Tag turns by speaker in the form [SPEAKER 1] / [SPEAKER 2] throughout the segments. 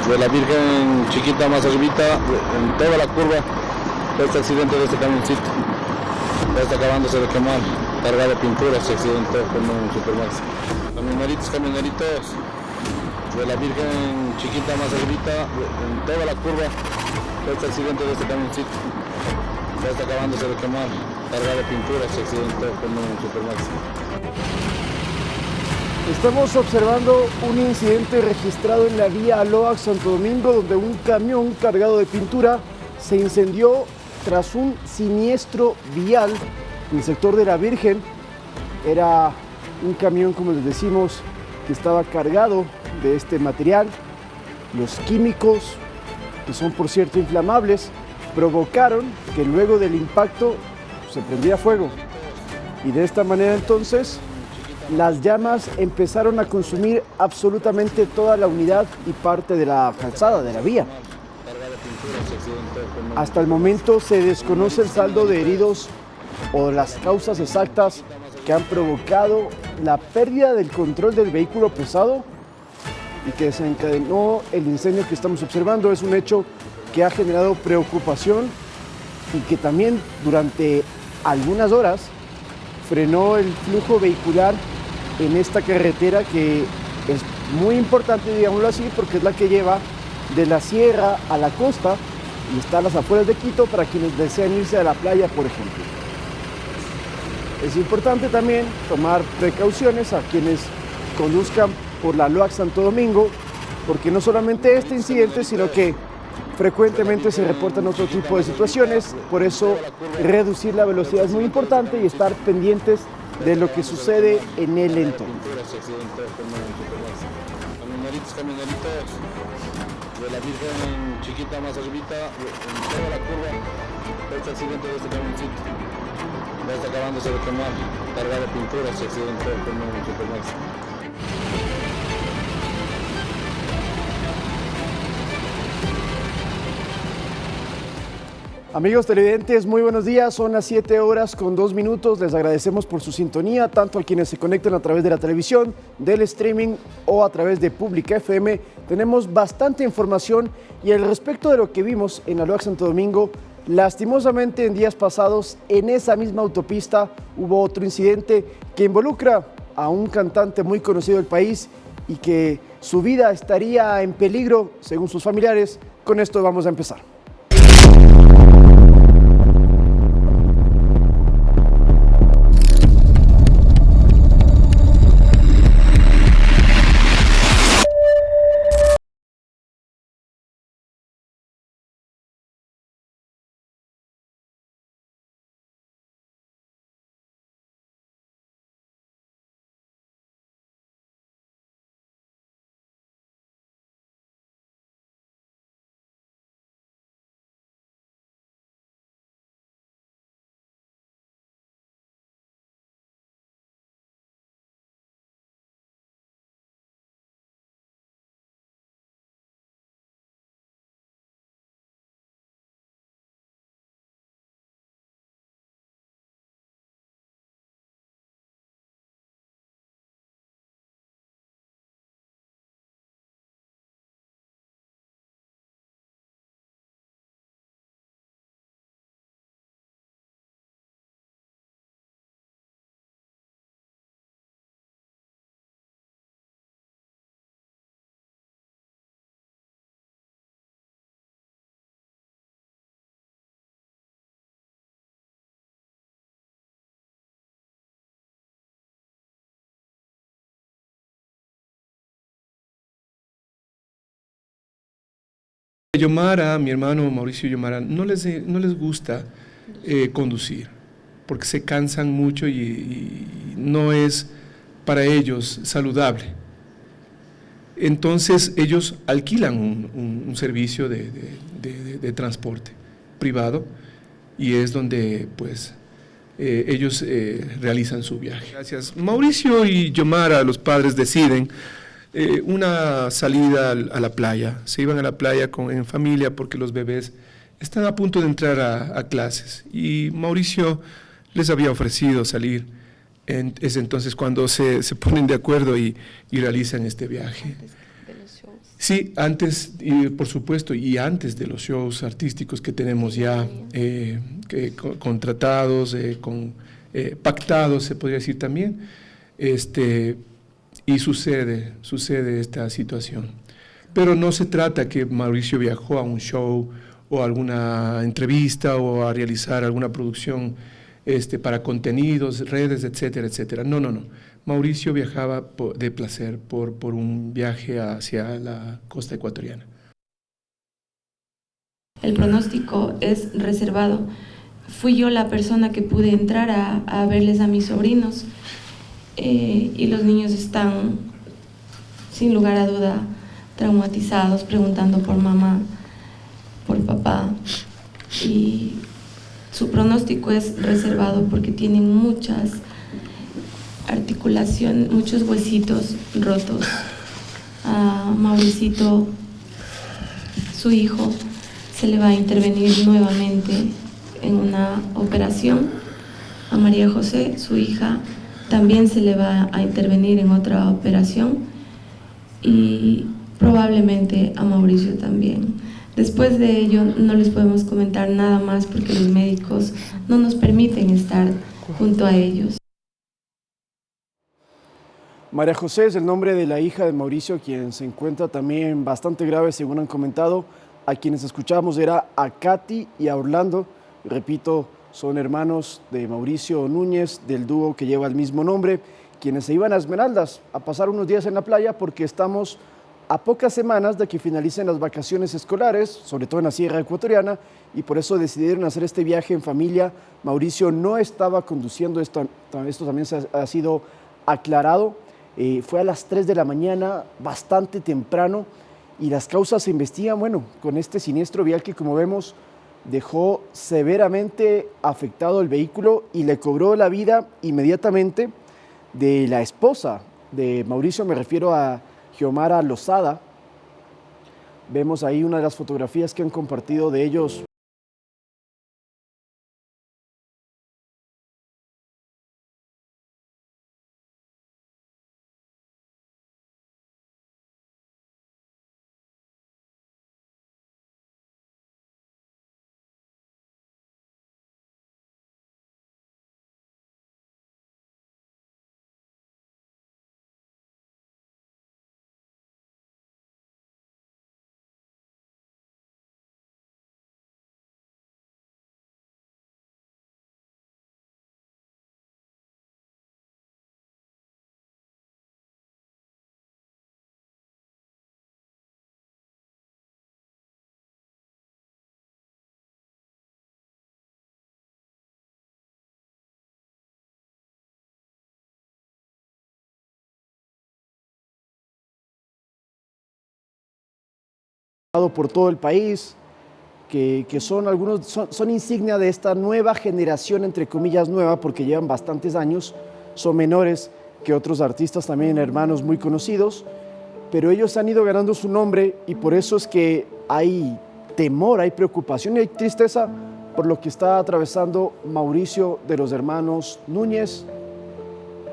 [SPEAKER 1] de la Virgen chiquita más arribita, en toda la curva, este accidente de este camioncito. Ya está acabándose de quemar, cargado de pintura, se accidentó con un Supermax. Camioneritos, de la Virgen chiquita más arribita, en toda la curva, este accidente de este camioncito. Ya está acabándose de quemar, cargado de pintura, se accidentó con un Supermax.
[SPEAKER 2] Estamos observando un incidente registrado en la vía Aloac Santo Domingo, donde un camión cargado de pintura se incendió tras un siniestro vial en el sector de la Virgen. Era un camión, como les decimos, que estaba cargado de este material. Los químicos, que son por cierto inflamables, provocaron que luego del impacto se prendiera fuego. Y de esta manera entonces las llamas empezaron a consumir absolutamente toda la unidad y parte de la calzada, de la vía. Hasta el momento se desconoce el saldo de heridos o las causas exactas que han provocado la pérdida del control del vehículo pesado y que desencadenó el incendio que estamos observando. Es un hecho que ha generado preocupación y que también durante algunas horas frenó el flujo vehicular en esta carretera, que es muy importante, digámoslo así, porque es la que lleva de la sierra a la costa y está a las afueras de Quito para quienes desean irse a la playa, por ejemplo. Es importante también tomar precauciones a quienes conduzcan por la Aloac Santo Domingo, porque no solamente este incidente, sino que frecuentemente se reportan otro tipo de situaciones. Por eso reducir la velocidad es muy importante y estar pendientes de lo que sucede en el entorno.
[SPEAKER 1] Camioneritos, de la Virgen chiquita más arribita, en toda la curva, este accidente de este camioncito. Ya está acabándose de quemar, cargado de pintura, se accidentó con un Supermax.
[SPEAKER 2] Amigos televidentes, muy buenos días. Son las 7:02. Les agradecemos por su sintonía, tanto a quienes se conectan a través de la televisión, del streaming o a través de Pública FM. Tenemos bastante información y al respecto de lo que vimos en Aloac Santo Domingo, lastimosamente en días pasados en esa misma autopista hubo otro incidente que involucra a un cantante muy conocido del país y que su vida estaría en peligro según sus familiares. Con esto vamos a empezar.
[SPEAKER 3] Yomara, mi hermano Mauricio Yomara, no les gusta conducir, porque se cansan mucho y no es para ellos saludable. Entonces ellos alquilan un servicio de transporte privado y es donde pues ellos realizan su viaje. Gracias. Mauricio y Yomara, los padres, deciden una salida a la playa. Se iban a la playa en familia porque los bebés están a punto de entrar a clases y Mauricio les había ofrecido salir. Es entonces cuando se ponen de acuerdo y realizan este viaje. Sí, antes, y por supuesto, y antes de los shows artísticos que tenemos ya contratados, pactados, se podría decir también, y sucede esta situación. Pero no se trata que Mauricio viajó a un show o a alguna entrevista o a realizar alguna producción para contenidos, redes, etcétera, etcétera. No. Mauricio viajaba de placer por un viaje hacia la costa ecuatoriana.
[SPEAKER 4] El pronóstico es reservado. Fui yo la persona que pude entrar a verles a mis sobrinos y los niños están, sin lugar a duda, traumatizados, preguntando por mamá, por papá, y su pronóstico es reservado porque tienen muchas articulaciones, muchos huesitos rotos. A Mauricito, su hijo, se le va a intervenir nuevamente en una operación. A María José, su hija, también se le va a intervenir en otra operación, y probablemente a Mauricio también. Después de ello no les podemos comentar nada más porque los médicos no nos permiten estar junto a ellos.
[SPEAKER 2] María José es el nombre de la hija de Mauricio, quien se encuentra también bastante grave, según han comentado. A quienes escuchamos era a Katy y a Orlando. Repito, son hermanos de Mauricio Núñez, del dúo que lleva el mismo nombre, quienes se iban a Esmeraldas a pasar unos días en la playa porque estamos a pocas semanas de que finalicen las vacaciones escolares, sobre todo en la Sierra Ecuatoriana, y por eso decidieron hacer este viaje en familia. Mauricio no estaba conduciendo, esto también ha sido aclarado. Fue a las 3 de la mañana, bastante temprano, y las causas se investigan, con este siniestro vial que, como vemos, dejó severamente afectado el vehículo y le cobró la vida inmediatamente de la esposa de Mauricio, me refiero a Xiomara Lozada. Vemos ahí una de las fotografías que han compartido de ellos. Por todo el país, que son insignia de esta nueva generación, entre comillas nueva, porque llevan bastantes años, son menores que otros artistas, también hermanos muy conocidos, pero ellos han ido ganando su nombre y por eso es que hay temor, hay preocupación y hay tristeza por lo que está atravesando Mauricio de los hermanos Núñez.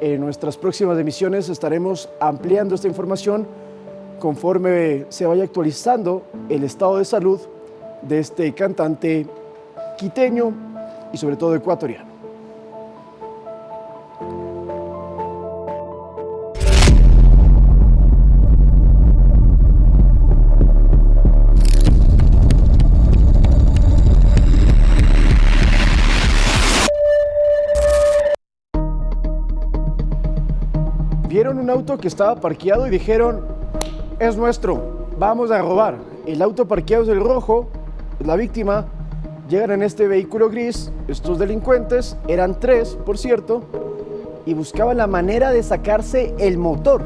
[SPEAKER 2] En nuestras próximas emisiones estaremos ampliando esta información conforme se vaya actualizando el estado de salud de este cantante quiteño y sobre todo ecuatoriano. Vieron un auto que estaba parqueado y dijeron: es nuestro, vamos a robar. El auto parqueado es el rojo, la víctima. Llegan en este vehículo gris, estos delincuentes, eran 3, por cierto, y buscaban la manera de sacarse el motor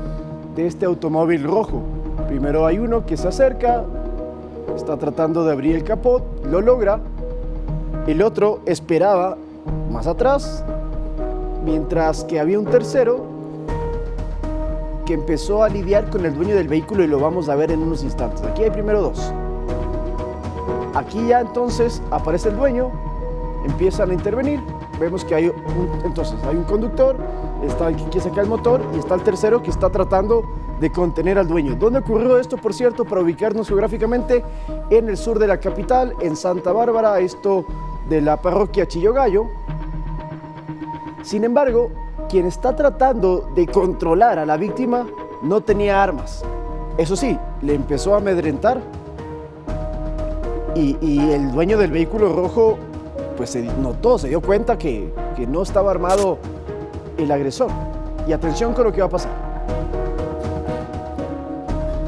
[SPEAKER 2] de este automóvil rojo. Primero hay uno que se acerca, está tratando de abrir el capot, lo logra. El otro esperaba más atrás, mientras que había un tercero que empezó a lidiar con el dueño del vehículo y lo vamos a ver en unos instantes. Aquí hay primero 2. Aquí ya entonces aparece el dueño, empiezan a intervenir, vemos que hay un conductor, está el que quiere sacar el motor y está el tercero que está tratando de contener al dueño. ¿Dónde ocurrió esto, por cierto, para ubicarnos geográficamente? En el sur de la capital, en Santa Bárbara, esto de la parroquia Chillogallo. Sin embargo, quien está tratando de controlar a la víctima no tenía armas. Eso sí, le empezó a amedrentar y el dueño del vehículo rojo pues se dio cuenta que no estaba armado el agresor. Y atención con lo que va a pasar.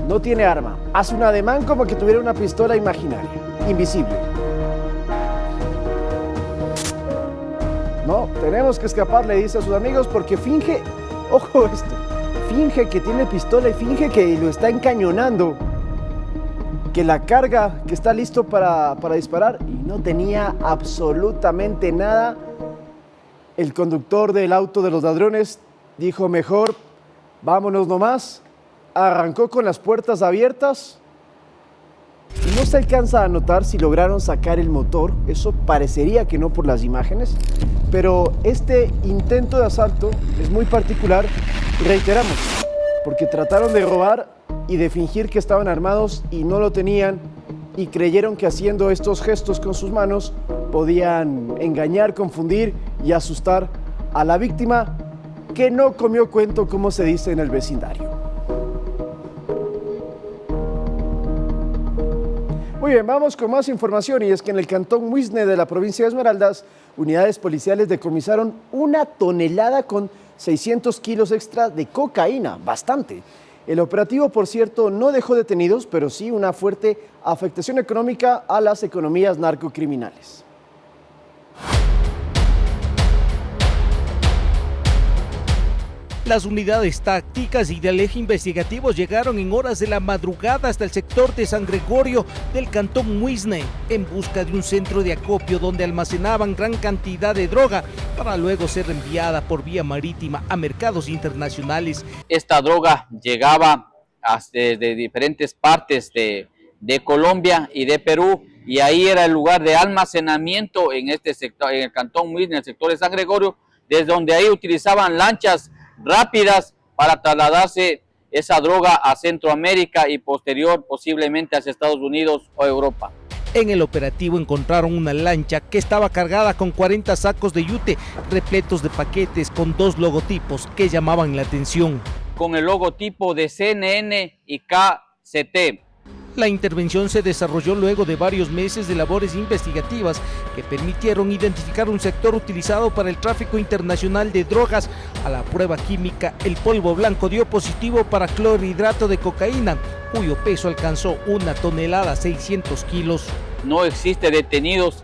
[SPEAKER 2] No tiene arma, hace un ademán como que tuviera una pistola imaginaria, invisible. No, tenemos que escapar, le dice a sus amigos, porque finge, ojo esto, finge que tiene pistola y finge que lo está encañonando, que la carga, que está listo para disparar, y no tenía absolutamente nada. El conductor del auto de los ladrones dijo: mejor vámonos nomás. Arrancó con las puertas abiertas y no se alcanza a notar si lograron sacar el motor. Eso parecería que no por las imágenes, pero este intento de asalto es muy particular y reiteramos, porque trataron de robar y de fingir que estaban armados y no lo tenían, y creyeron que haciendo estos gestos con sus manos podían engañar, confundir y asustar a la víctima, que no comió cuento, como se dice en el vecindario. Muy bien, vamos con más información, y es que en el cantón Muisne de la provincia de Esmeraldas, unidades policiales decomisaron 1 tonelada con 600 kilos extra de cocaína, bastante. El operativo, por cierto, no dejó detenidos, pero sí una fuerte afectación económica a las economías narcocriminales.
[SPEAKER 5] Las unidades tácticas y del eje investigativo llegaron en horas de la madrugada hasta el sector de San Gregorio del cantón Muisne en busca de un centro de acopio donde almacenaban gran cantidad de droga para luego ser enviada por vía marítima a mercados internacionales.
[SPEAKER 6] Esta droga llegaba de diferentes partes de Colombia y de Perú, y ahí era el lugar de almacenamiento en este sector, en el cantón Muisne, en el sector de San Gregorio, desde donde ahí utilizaban lanchas rápidas para trasladarse esa droga a Centroamérica y posterior posiblemente hacia Estados Unidos o Europa.
[SPEAKER 5] En el operativo encontraron una lancha que estaba cargada con 40 sacos de yute repletos de paquetes con 2 logotipos que llamaban la atención.
[SPEAKER 6] Con el logotipo de CNN y KCT.
[SPEAKER 5] La intervención se desarrolló luego de varios meses de labores investigativas que permitieron identificar un sector utilizado para el tráfico internacional de drogas. A la prueba química, el polvo blanco dio positivo para clorhidrato de cocaína, cuyo peso alcanzó 1 tonelada 600 kilos.
[SPEAKER 6] No existe detenidos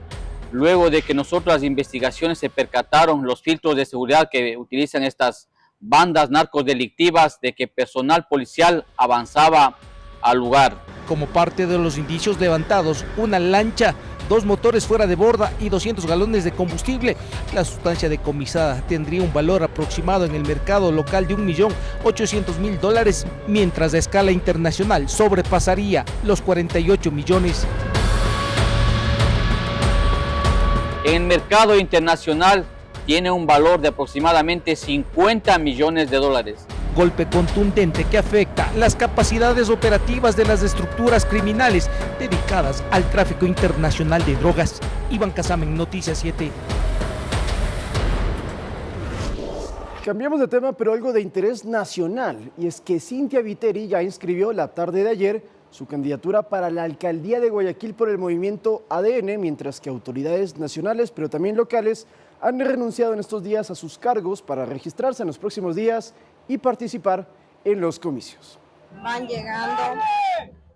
[SPEAKER 6] luego de que nosotros las investigaciones se percataron los filtros de seguridad que utilizan estas bandas narcodelictivas, de que personal policial avanzaba al lugar.
[SPEAKER 5] Como parte de los indicios levantados, una lancha, 2 motores fuera de borda y 200 galones de combustible. La sustancia decomisada tendría un valor aproximado en el mercado local de $1.800.000, mientras a escala internacional sobrepasaría los 48 millones.
[SPEAKER 6] En el mercado internacional tiene un valor de aproximadamente 50 millones de dólares.
[SPEAKER 5] Golpe contundente que afecta las capacidades operativas de las estructuras criminales dedicadas al tráfico internacional de drogas. Iván Casamen, Noticias 7.
[SPEAKER 2] Cambiamos de tema, pero algo de interés nacional, y es que Cynthia Viteri ya inscribió la tarde de ayer su candidatura para la alcaldía de Guayaquil por el movimiento ADN, mientras que autoridades nacionales, pero también locales, han renunciado en estos días a sus cargos para registrarse en los próximos días y participar en los comicios.
[SPEAKER 7] Van llegando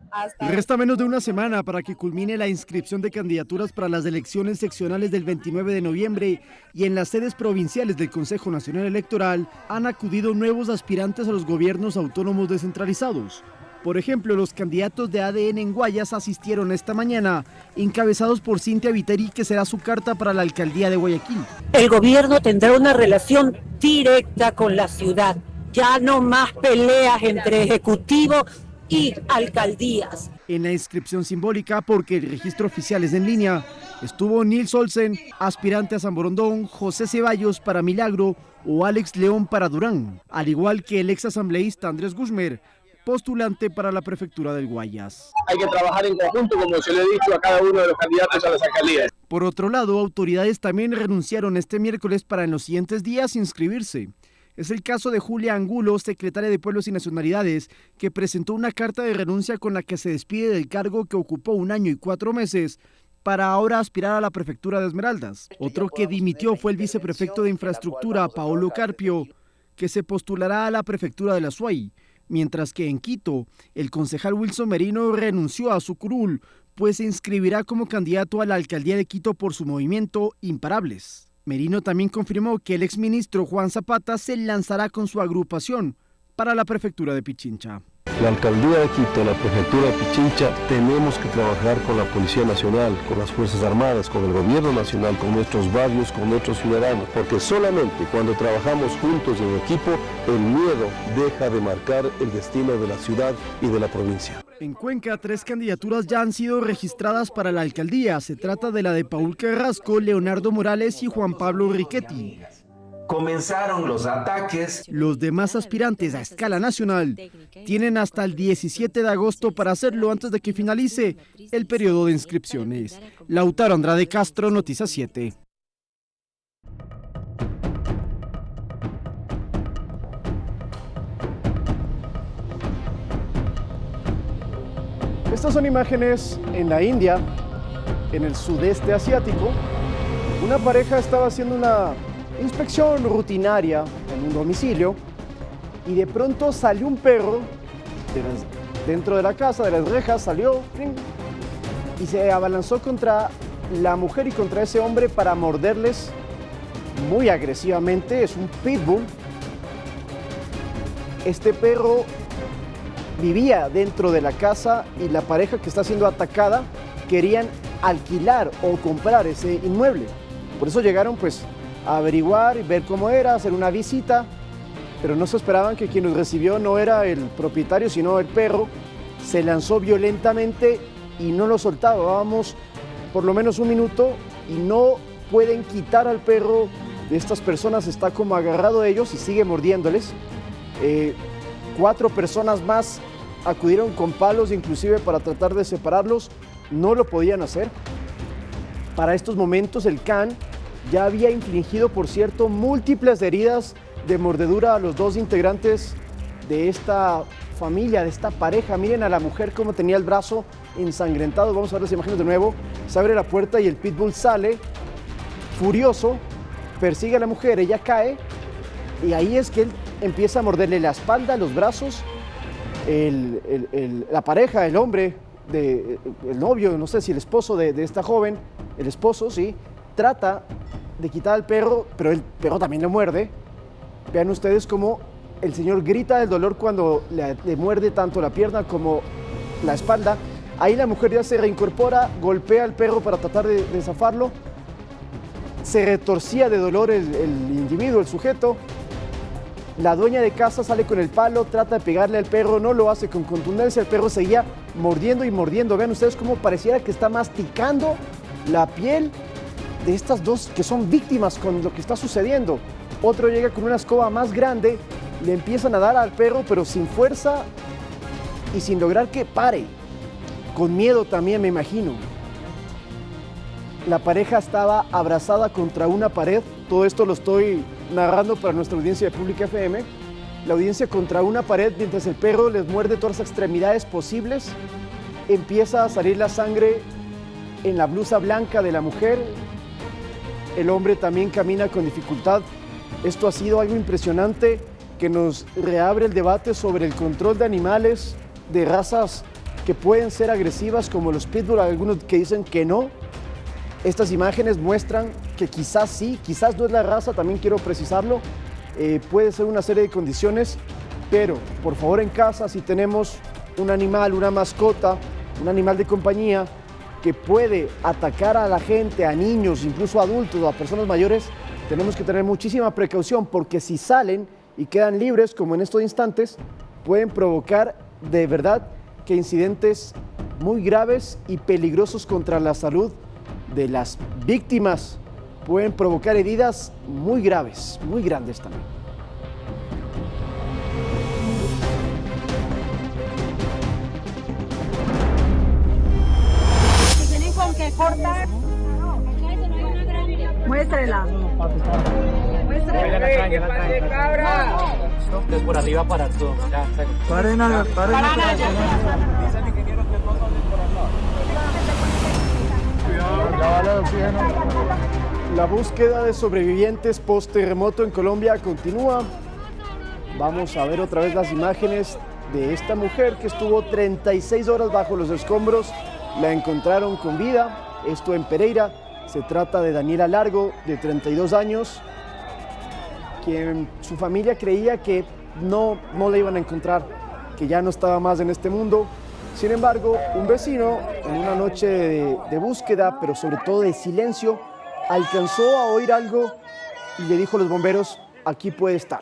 [SPEAKER 7] hasta...
[SPEAKER 2] Resta menos de una semana para que culmine la inscripción de candidaturas para las elecciones seccionales del 29 de noviembre, y en las sedes provinciales del Consejo Nacional Electoral han acudido nuevos aspirantes a los gobiernos autónomos descentralizados. Por ejemplo, los candidatos de ADN en Guayas asistieron esta mañana, encabezados por Cynthia Viteri, que será su carta para la alcaldía de Guayaquil.
[SPEAKER 8] El gobierno tendrá una relación directa con la ciudad, ya no más peleas entre ejecutivo y alcaldías.
[SPEAKER 2] En la inscripción simbólica, porque el registro oficial es en línea, estuvo Nils Olsen, aspirante a San Borondón, José Ceballos para Milagro o Alex León para Durán, al igual que el ex asambleísta Andrés Guzmán, postulante para la prefectura del Guayas.
[SPEAKER 9] Hay que trabajar en conjunto, como se le he dicho a cada uno de los candidatos a las alcaldías.
[SPEAKER 2] Por otro lado, autoridades también renunciaron este miércoles para en los siguientes días inscribirse. Es el caso de Julia Angulo, secretaria de Pueblos y Nacionalidades, que presentó una carta de renuncia con la que se despide del cargo que ocupó 1 año y 4 meses para ahora aspirar a la prefectura de Esmeraldas. Otro que dimitió fue el viceprefecto de Infraestructura, Paolo Carpio, que se postulará a la prefectura de la Suay, mientras que en Quito, el concejal Wilson Merino renunció a su curul, pues se inscribirá como candidato a la alcaldía de Quito por su movimiento Imparables. Merino también confirmó que el exministro Juan Zapata se lanzará con su agrupación para la prefectura de Pichincha.
[SPEAKER 10] La alcaldía de Quito, la prefectura de Pichincha, tenemos que trabajar con la Policía Nacional, con las Fuerzas Armadas, con el gobierno nacional, con nuestros barrios, con nuestros ciudadanos, porque solamente cuando trabajamos juntos en equipo, el miedo deja de marcar el destino de la ciudad y de la provincia.
[SPEAKER 2] En Cuenca, 3 candidaturas ya han sido registradas para la alcaldía. Se trata de la de Paul Carrasco, Leonardo Morales y Juan Pablo Riquetti.
[SPEAKER 11] Comenzaron los ataques.
[SPEAKER 2] Los demás aspirantes a escala nacional tienen hasta el 17 de agosto para hacerlo antes de que finalice el periodo de inscripciones. Lautaro Andrade Castro, Noticias 7. Estas son imágenes en la India, en el sudeste asiático. Una pareja estaba haciendo una inspección rutinaria en un domicilio y de pronto salió un perro dentro de la casa, de las rejas, salió y se abalanzó contra la mujer y contra ese hombre para morderles muy agresivamente. Es un pitbull. Este perro vivía dentro de la casa y la pareja que está siendo atacada querían alquilar o comprar ese inmueble. Por eso llegaron pues a averiguar y ver cómo era, hacer una visita, pero no se esperaban que quien los recibió no era el propietario, sino el perro. Se lanzó violentamente y no lo soltaba. Vamos por lo menos 1 minuto y no pueden quitar al perro de estas personas. Está como agarrado a ellos y sigue mordiéndoles. 4 personas más acudieron con palos inclusive para tratar de separarlos. No lo podían hacer. Para estos momentos el can ya había infligido, por cierto, múltiples heridas de mordedura a los 2 integrantes de esta familia, de esta pareja. Miren a la mujer cómo tenía el brazo ensangrentado. Vamos a ver las imágenes de nuevo. Se abre la puerta y el pitbull sale furioso, persigue a la mujer, ella cae y ahí es que él empieza a morderle la espalda, los brazos. La pareja, el hombre, el novio, no sé si el esposo de esta joven, el esposo, sí, trata de quitar al perro, pero el perro también le muerde. Vean ustedes cómo el señor grita del dolor cuando le muerde tanto la pierna como la espalda. Ahí la mujer ya se reincorpora, golpea al perro para tratar de zafarlo. Se retorcía de dolor el individuo, el sujeto. La dueña de casa sale con el palo, trata de pegarle al perro, no lo hace con contundencia. El perro seguía mordiendo y mordiendo. Vean ustedes cómo pareciera que está masticando la piel de estas 2 que son víctimas con lo que está sucediendo. Otro llega con una escoba más grande, le empiezan a dar al perro, pero sin fuerza y sin lograr que pare. Con miedo también, me imagino. La pareja estaba abrazada contra una pared. Todo esto lo estoy narrando para nuestra audiencia de Pública FM. La audiencia contra una pared mientras el perro les muerde todas las extremidades posibles. Empieza a salir la sangre en la blusa blanca de la mujer. El hombre también camina con dificultad. Esto ha sido algo impresionante que nos reabre el debate sobre el control de animales de razas que pueden ser agresivas como los pitbull, algunos que dicen que no. Estas imágenes muestran que quizás sí, quizás no es la raza, también quiero precisarlo, puede ser una serie de condiciones, pero por favor en casa, si tenemos un animal, una mascota, un animal de compañía que puede atacar a la gente, a niños, incluso a adultos, a personas mayores, tenemos que tener muchísima precaución porque si salen y quedan libres, como en estos instantes, pueden provocar de verdad que incidentes muy graves y peligrosos contra la salud de las víctimas. Pueden provocar heridas muy graves, muy grandes también.
[SPEAKER 8] Muéstrela.
[SPEAKER 12] De por arriba para todo.
[SPEAKER 2] La búsqueda de sobrevivientes post-terremoto en Colombia continúa. Vamos a ver otra vez las imágenes de esta mujer que estuvo 36 horas bajo los escombros. La encontraron con vida, esto en Pereira. Se trata de Daniela Largo, de 32 años, quien su familia creía que no la iban a encontrar, que ya no estaba más en este mundo. Sin embargo, un vecino, en una noche de búsqueda, pero sobre todo de silencio, alcanzó a oír algo y le dijo a los bomberos, aquí puede estar.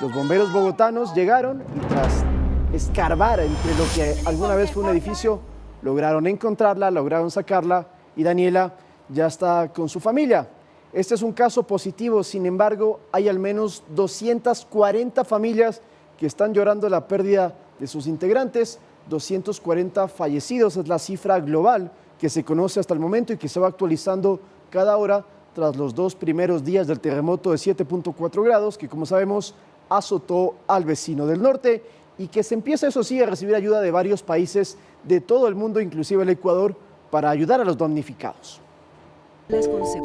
[SPEAKER 2] Los bomberos bogotanos llegaron y tras escarbar entre lo que alguna vez fue un edificio, lograron encontrarla, lograron sacarla y Daniela ya está con su familia. Este es un caso positivo, sin embargo, hay al menos 240 familias que están llorando la pérdida de sus integrantes. 240 fallecidos es la cifra global que se conoce hasta el momento y que se va actualizando cada hora tras los 2 primeros días del terremoto de 7.4 grados que, como sabemos, azotó al vecino del norte y que se empieza, eso sí, a recibir ayuda de varios países de todo el mundo, inclusive el Ecuador, para ayudar a los damnificados.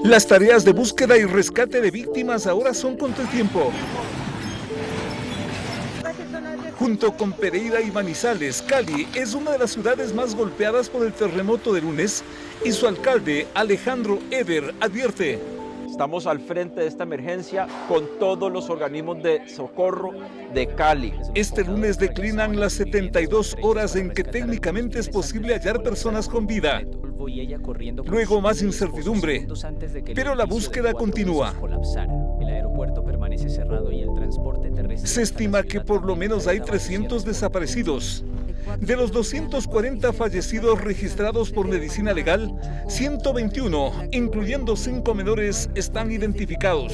[SPEAKER 13] Las tareas de búsqueda y rescate de víctimas ahora son contratiempo. Junto con Pereira y Manizales, Cali es una de las ciudades más golpeadas por el terremoto de lunes y su alcalde, Alejandro Eder, advierte:
[SPEAKER 14] estamos al frente de esta emergencia con todos los organismos de socorro de Cali.
[SPEAKER 13] Este lunes declinan las 72 horas en que técnicamente es posible hallar personas con vida. Luego más incertidumbre, pero la búsqueda continúa.
[SPEAKER 15] El aeropuerto permanece cerrado y el transporte terrestre...
[SPEAKER 13] Se estima que por lo menos hay 300 desaparecidos. De los 240 fallecidos registrados por medicina legal, 121, incluyendo 5 menores, están identificados.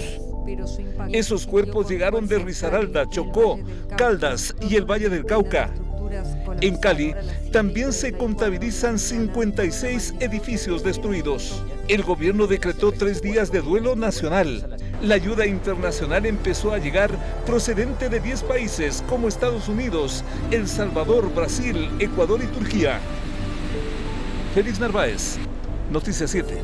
[SPEAKER 13] Esos cuerpos llegaron de Risaralda, Chocó, Caldas y el Valle del Cauca. En Cali también se contabilizan 56 edificios destruidos. El gobierno decretó 3 días de duelo nacional. La ayuda internacional empezó a llegar procedente de 10 países como Estados Unidos, El Salvador, Brasil, Ecuador y Turquía. Félix Narváez, Noticias 7.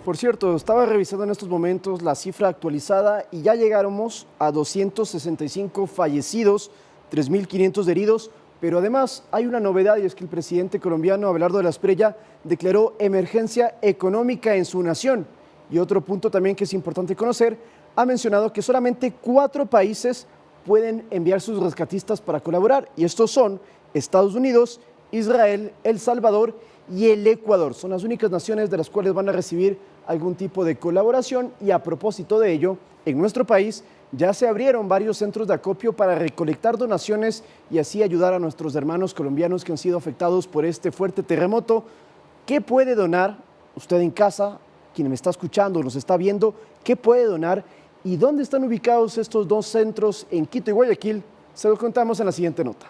[SPEAKER 2] Por cierto, estaba revisando en estos momentos la cifra actualizada y ya llegáramos a 265 fallecidos, 3.500 heridos, pero además hay una novedad y es que el presidente colombiano Abelardo de la Espriella declaró emergencia económica en su nación. Y otro punto también que es importante conocer, ha mencionado que solamente 4 países pueden enviar sus rescatistas para colaborar y estos son Estados Unidos, Israel, El Salvador y el Ecuador. Son las únicas naciones de las cuales van a recibir algún tipo de colaboración y a propósito de ello, en nuestro país ya se abrieron varios centros de acopio para recolectar donaciones y así ayudar a nuestros hermanos colombianos que han sido afectados por este fuerte terremoto. ¿Qué puede donar usted en casa, quien me está escuchando, nos está viendo? ¿Qué puede donar y dónde están ubicados estos 2 centros en Quito y Guayaquil? Se lo contamos en la siguiente nota.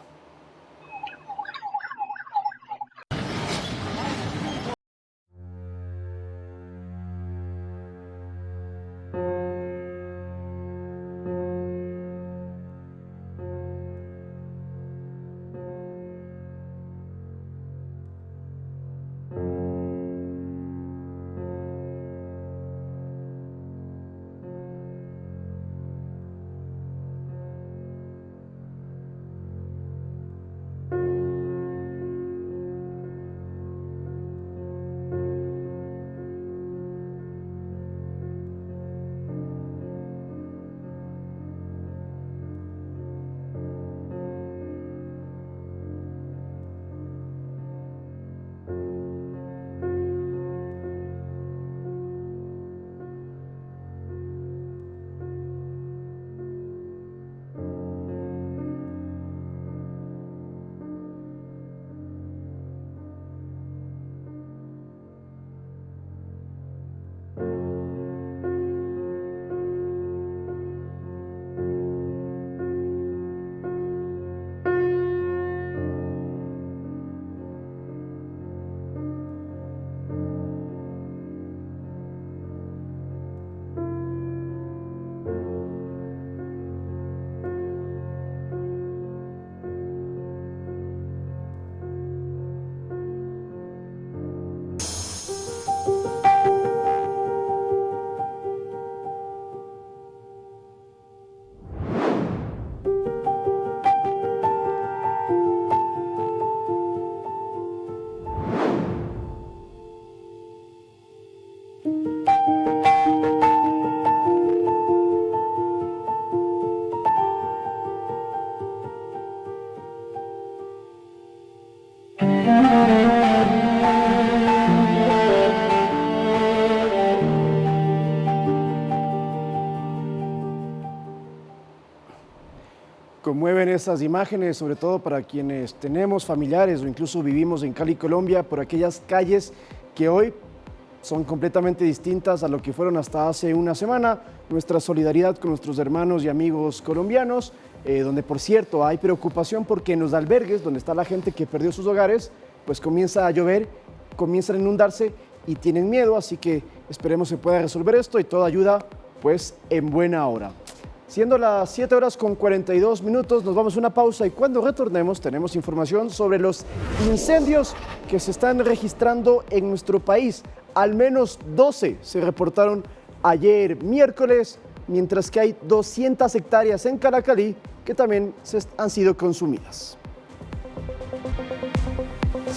[SPEAKER 2] esas imágenes, sobre todo para quienes tenemos familiares o incluso vivimos en Cali, Colombia, por aquellas calles que hoy son completamente distintas a lo que fueron hasta hace una semana. Nuestra solidaridad con nuestros hermanos y amigos colombianos, donde por cierto hay preocupación porque en los albergues, donde está la gente que perdió sus hogares, pues comienza a llover, comienzan a inundarse y tienen miedo, así que esperemos se pueda resolver esto y toda ayuda pues en buena hora. Siendo las 7 horas con 42 minutos, nos vamos a una pausa y cuando retornemos tenemos información sobre los incendios que se están registrando en nuestro país. Al menos 12 se reportaron ayer miércoles, mientras que hay 200 hectáreas en Calacalí que también han sido consumidas.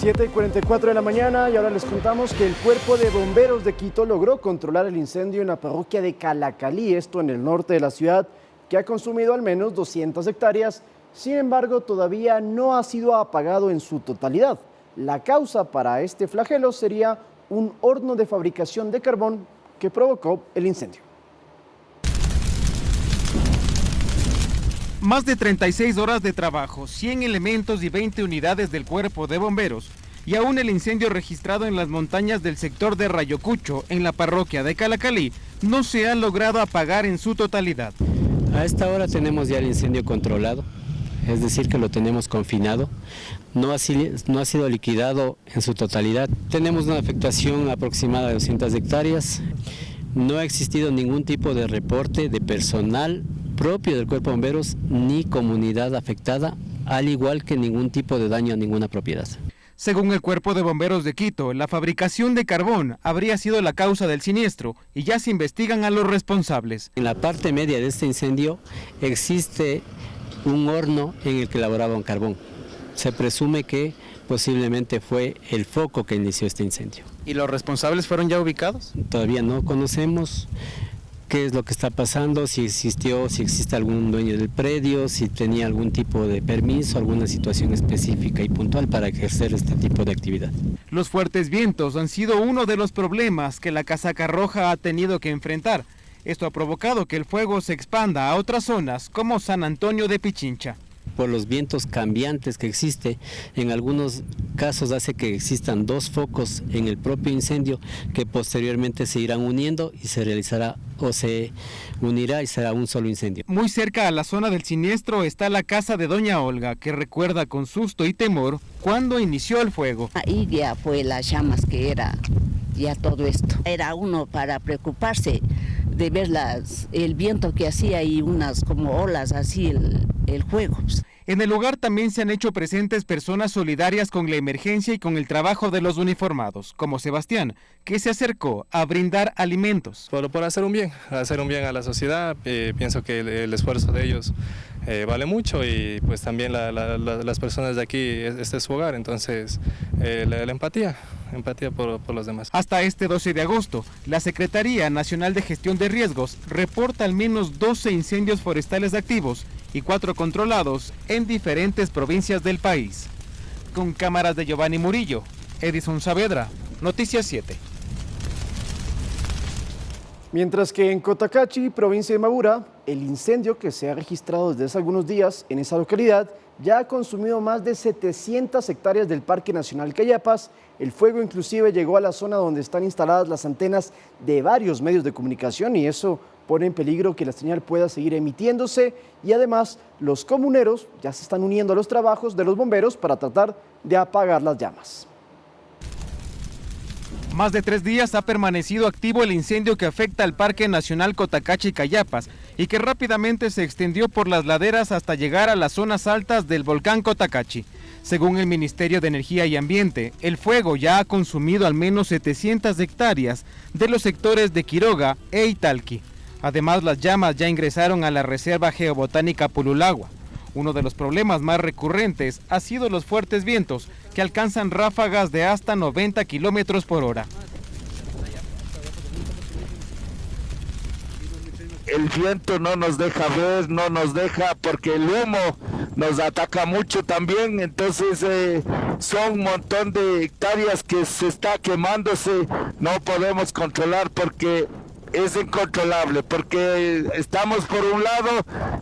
[SPEAKER 2] 7:44 de la mañana y ahora les contamos que el Cuerpo de Bomberos de Quito logró controlar el incendio en la parroquia de Calacalí, esto en el norte de la ciudad, que ha consumido al menos 200 hectáreas. Sin embargo, todavía no ha sido apagado en su totalidad. La causa para este flagelo sería un horno de fabricación de carbón que provocó el incendio.
[SPEAKER 5] Más de 36 horas de trabajo, 100 elementos y 20 unidades del Cuerpo de Bomberos y aún el incendio registrado en las montañas del sector de Rayocucho, en la parroquia de Calacalí, no se han logrado apagar en su totalidad.
[SPEAKER 12] A esta hora tenemos ya el incendio controlado, es decir que lo tenemos confinado, no ha sido liquidado en su totalidad. Tenemos una afectación aproximada de 200 hectáreas, no ha existido ningún tipo de reporte de personal propio del Cuerpo de Bomberos ni comunidad afectada, al igual que ningún tipo de daño a ninguna propiedad.
[SPEAKER 5] Según el Cuerpo de Bomberos de Quito, la fabricación de carbón habría sido la causa del siniestro y ya se investigan a los responsables.
[SPEAKER 12] En la parte media de este incendio existe un horno en el que elaboraban carbón. Se presume que posiblemente fue el foco que inició este incendio.
[SPEAKER 5] ¿Y los responsables fueron ya ubicados?
[SPEAKER 12] Todavía no conocemos qué es lo que está pasando, si existe algún dueño del predio, si tenía algún tipo de permiso, alguna situación específica y puntual para ejercer este tipo de actividad.
[SPEAKER 5] Los fuertes vientos han sido uno de los problemas que la Casaca Roja ha tenido que enfrentar. Esto ha provocado que el fuego se expanda a otras zonas como San Antonio de Pichincha.
[SPEAKER 12] Por los vientos cambiantes que existe, en algunos casos hace que existan dos focos en el propio incendio que posteriormente se irán uniendo y se realizará o se unirá y será un solo incendio.
[SPEAKER 5] Muy cerca a la zona del siniestro está la casa de doña Olga, que recuerda con susto y temor cuando inició el fuego.
[SPEAKER 16] Ahí ya fue las llamas que era ya todo esto. Era uno para preocuparse de ver el viento que hacía y unas como olas así el fuego.
[SPEAKER 5] En el lugar también se han hecho presentes personas solidarias con la emergencia y con el trabajo de los uniformados, como Sebastián, que se acercó a brindar alimentos.
[SPEAKER 17] Por hacer un bien a la sociedad, pienso que el esfuerzo de ellos vale mucho y pues también las personas de aquí, este es su hogar, entonces la empatía por los demás.
[SPEAKER 5] Hasta este 12 de agosto, la Secretaría Nacional de Gestión de Riesgos reporta al menos 12 incendios forestales activos y 4 controlados en diferentes provincias del país. Con cámaras de Giovanni Murillo, Edison Saavedra, Noticias 7.
[SPEAKER 2] Mientras que en Cotacachi, provincia de Magura, el incendio que se ha registrado desde hace algunos días en esa localidad ya ha consumido más de 700 hectáreas del Parque Nacional Cayapas. El fuego inclusive llegó a la zona donde están instaladas las antenas de varios medios de comunicación y eso pone en peligro que la señal pueda seguir emitiéndose y además los comuneros ya se están uniendo a los trabajos de los bomberos para tratar de apagar las llamas.
[SPEAKER 5] Más de 3 días ha permanecido activo el incendio que afecta al Parque Nacional Cotacachi Cayapas y que rápidamente se extendió por las laderas hasta llegar a las zonas altas del volcán Cotacachi. Según el Ministerio de Energía y Ambiente, el fuego ya ha consumido al menos 700 hectáreas de los sectores de Quiroga e Italqui. Además, las llamas ya ingresaron a la Reserva Geobotánica Pululagua. Uno de los problemas más recurrentes ha sido los fuertes vientos que alcanzan ráfagas de hasta 90 kilómetros por hora.
[SPEAKER 18] El viento no nos deja ver, no nos deja porque el humo nos ataca mucho también, entonces son un montón de hectáreas que se está quemándose, no podemos controlar porque es incontrolable, porque estamos por un lado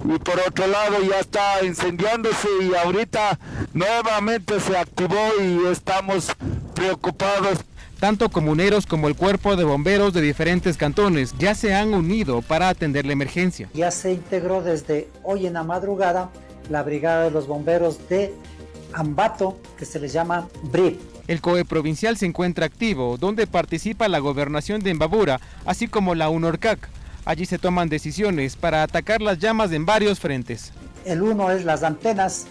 [SPEAKER 18] y por otro lado ya está incendiándose y ahorita nuevamente se activó y estamos preocupados.
[SPEAKER 5] Tanto comuneros como el cuerpo de bomberos de diferentes cantones ya se han unido para atender la emergencia.
[SPEAKER 19] Ya se integró desde hoy en la madrugada la brigada de los bomberos de Ambato, que se les llama BRIP.
[SPEAKER 5] El COE provincial se encuentra activo, donde participa la gobernación de Imbabura, así como la UNORCAC. Allí se toman decisiones para atacar las llamas en varios frentes.
[SPEAKER 19] El 1 es las antenas,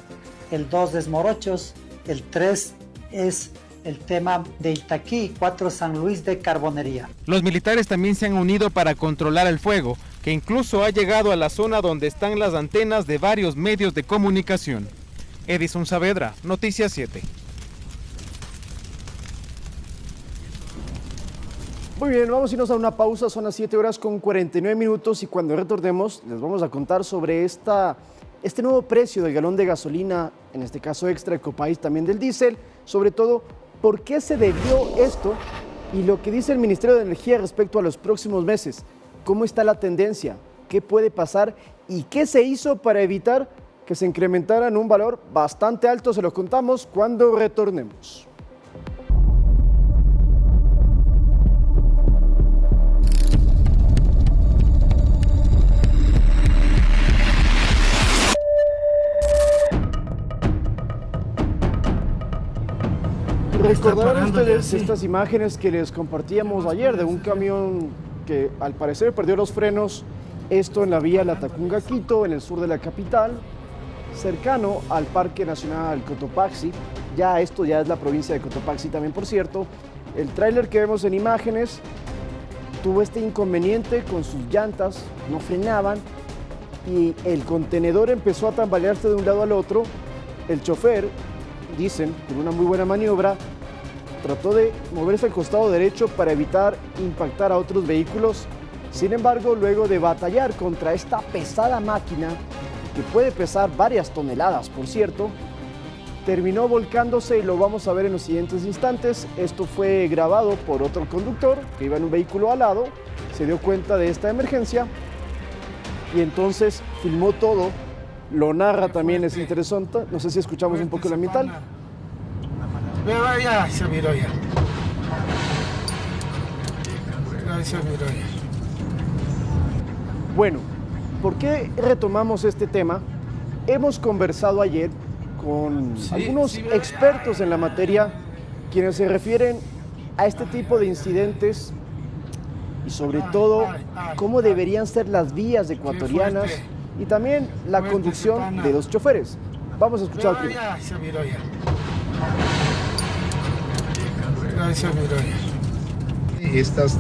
[SPEAKER 19] el 2 es Morochos, el 3 es el tema de Itaquí, 4 San Luis de Carbonería.
[SPEAKER 5] Los militares también se han unido para controlar el fuego, que incluso ha llegado a la zona donde están las antenas de varios medios de comunicación. Edison Saavedra, Noticias 7.
[SPEAKER 2] Muy bien, vamos a irnos a una pausa, son las 7 horas con 49 minutos y cuando retornemos les vamos a contar sobre este nuevo precio del galón de gasolina, en este caso extra Ecopaís, también del diésel, sobre todo por qué se debió esto y lo que dice el Ministerio de Energía respecto a los próximos meses, cómo está la tendencia, qué puede pasar y qué se hizo para evitar que se incrementara en un valor bastante alto, se lo contamos cuando retornemos. Recordarán ustedes estas imágenes que les compartíamos ayer de un camión que al parecer perdió los frenos, esto en la vía Latacunga-Quito, en el sur de la capital, cercano al Parque Nacional Cotopaxi. Esto ya es la provincia de Cotopaxi también, por cierto. El tráiler que vemos en imágenes tuvo este inconveniente con sus llantas, no frenaban y el contenedor empezó a tambalearse de un lado al otro. El chofer, dicen, con una muy buena maniobra, trató de moverse al costado derecho para evitar impactar a otros vehículos. Sin embargo, luego de batallar contra esta pesada máquina, que puede pesar varias toneladas, por cierto, terminó volcándose y lo vamos a ver en los siguientes instantes. Esto fue grabado por otro conductor que iba en un vehículo al lado, se dio cuenta de esta emergencia y entonces filmó todo. Lo narra también, es interesante. No sé si escuchamos un poco la mitad.
[SPEAKER 20] Ya se miró ya.
[SPEAKER 2] Bueno, ¿por qué retomamos este tema? Hemos conversado ayer con algunos expertos en la materia, quienes se refieren a este tipo de incidentes y sobre todo cómo deberían ser las vías ecuatorianas y también la conducción de los choferes. Vamos a escuchar primero.
[SPEAKER 21] Estas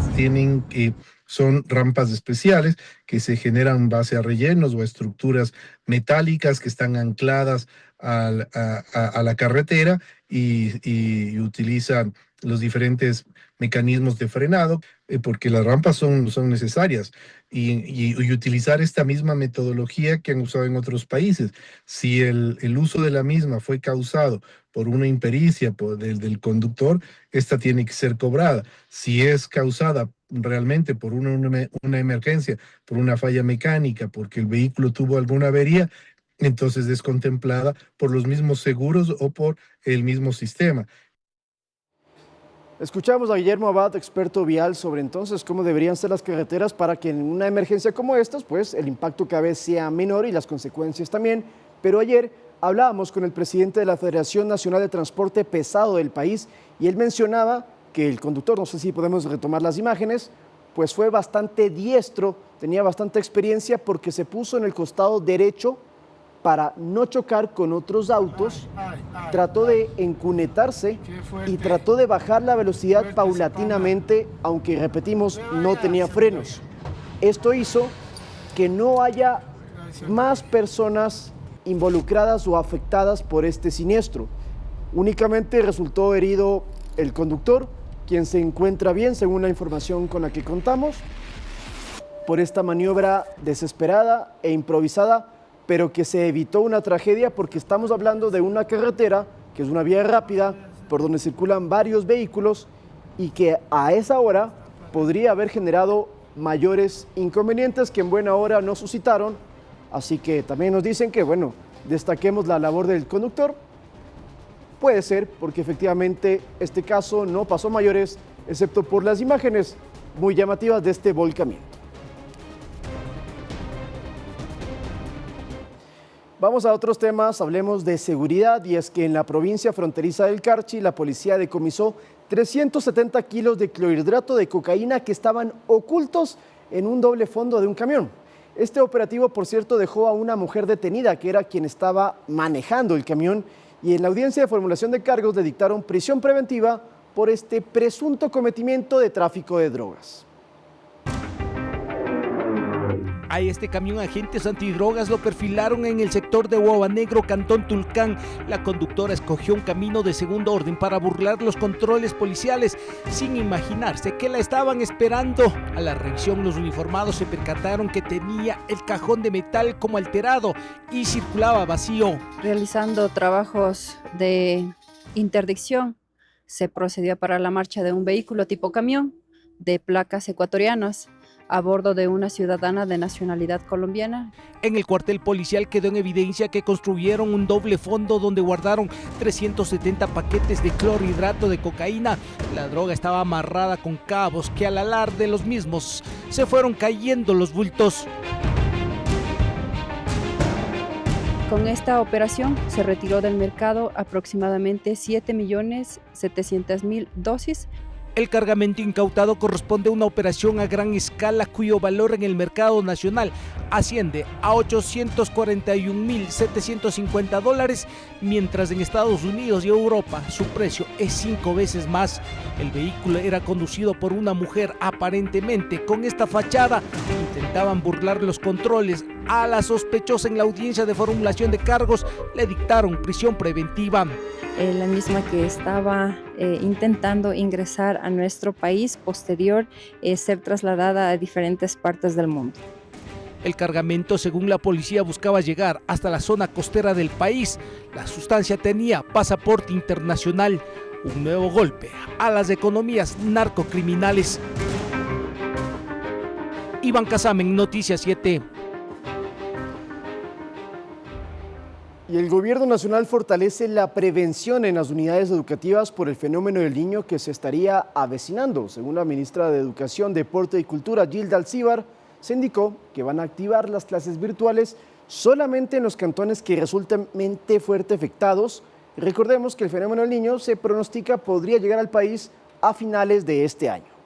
[SPEAKER 21] son rampas especiales que se generan en base a rellenos o a estructuras metálicas que están ancladas a la carretera y utilizan los diferentes mecanismos de frenado, porque las rampas son necesarias y utilizar esta misma metodología que han usado en otros países. Si el uso de la misma fue causado por una impericia del conductor, esta tiene que ser cobrada. Si es causada realmente por una emergencia, por una falla mecánica, porque el vehículo tuvo alguna avería, entonces es contemplada por los mismos seguros o por el mismo sistema.
[SPEAKER 2] Escuchamos a Guillermo Abad, experto vial, sobre entonces cómo deberían ser las carreteras para que en una emergencia como esta, pues el impacto cada vez sea menor y las consecuencias también. Pero ayer hablábamos con el presidente de la Federación Nacional de Transporte Pesado del país y él mencionaba que el conductor, no sé si podemos retomar las imágenes, pues fue bastante diestro, tenía bastante experiencia porque se puso en el costado derecho para no chocar con otros autos, trató de encunetarse y trató de bajar la velocidad paulatinamente, aunque repetimos, no tenía frenos. Esto hizo que no haya más personas involucradas o afectadas por este siniestro. Únicamente resultó herido el conductor, quien se encuentra bien, según la información con la que contamos, por esta maniobra desesperada e improvisada, pero que se evitó una tragedia porque estamos hablando de una carretera, que es una vía rápida, por donde circulan varios vehículos y que a esa hora podría haber generado mayores inconvenientes que en buena hora no suscitaron, Así que también nos dicen que, bueno, destaquemos la labor del conductor. Puede ser, porque efectivamente este caso no pasó a mayores, excepto por las imágenes muy llamativas de este volcamiento. Vamos a otros temas, hablemos de seguridad, y es que en la provincia fronteriza del Carchi la policía decomisó 370 kilos de clorhidrato de cocaína que estaban ocultos en un doble fondo de un camión. Este operativo, por cierto, dejó a una mujer detenida que era quien estaba manejando el camión, y en la audiencia de formulación de cargos le dictaron prisión preventiva por este presunto cometimiento de tráfico de drogas.
[SPEAKER 5] A este camión agentes antidrogas lo perfilaron en el sector de Huabanegro, Cantón Tulcán. La conductora escogió un camino de segundo orden para burlar los controles policiales, sin imaginarse que la estaban esperando. A la revisión, los uniformados se percataron que tenía el cajón de metal como alterado y circulaba vacío.
[SPEAKER 20] Realizando trabajos de interdicción, se procedió a parar la marcha de un vehículo tipo camión de placas ecuatorianas a bordo de una ciudadana de nacionalidad colombiana.
[SPEAKER 5] En el cuartel policial quedó en evidencia que construyeron un doble fondo donde guardaron 370 paquetes de clorhidrato de cocaína. La droga estaba amarrada con cabos que al alar de los mismos se fueron cayendo los bultos.
[SPEAKER 20] Con esta operación se retiró del mercado aproximadamente 7.700.000 dosis.
[SPEAKER 5] El cargamento incautado corresponde a una operación a gran escala cuyo valor en el mercado nacional asciende a $841.750, mientras en Estados Unidos y Europa su precio es 5 veces más. El vehículo era conducido por una mujer aparentemente con esta fachada. Intentaban burlar los controles. A la sospechosa en la audiencia de formulación de cargos le dictaron prisión preventiva.
[SPEAKER 20] La misma que estaba intentando ingresar a nuestro país, posterior ser trasladada a diferentes partes del mundo.
[SPEAKER 5] El cargamento, según la policía, buscaba llegar hasta la zona costera del país. La sustancia tenía pasaporte internacional. Un nuevo golpe a las economías narcocriminales. Iván Casamen, Noticias 7.
[SPEAKER 2] Y el Gobierno Nacional fortalece la prevención en las unidades educativas por el fenómeno del niño que se estaría avecinando. Según la ministra de Educación, Deporte y Cultura, Gilda Alcíbar, se indicó que van a activar las clases virtuales solamente en los cantones que resulten fuerte afectados. Recordemos que el fenómeno del niño se pronostica podría llegar al país a finales de este año.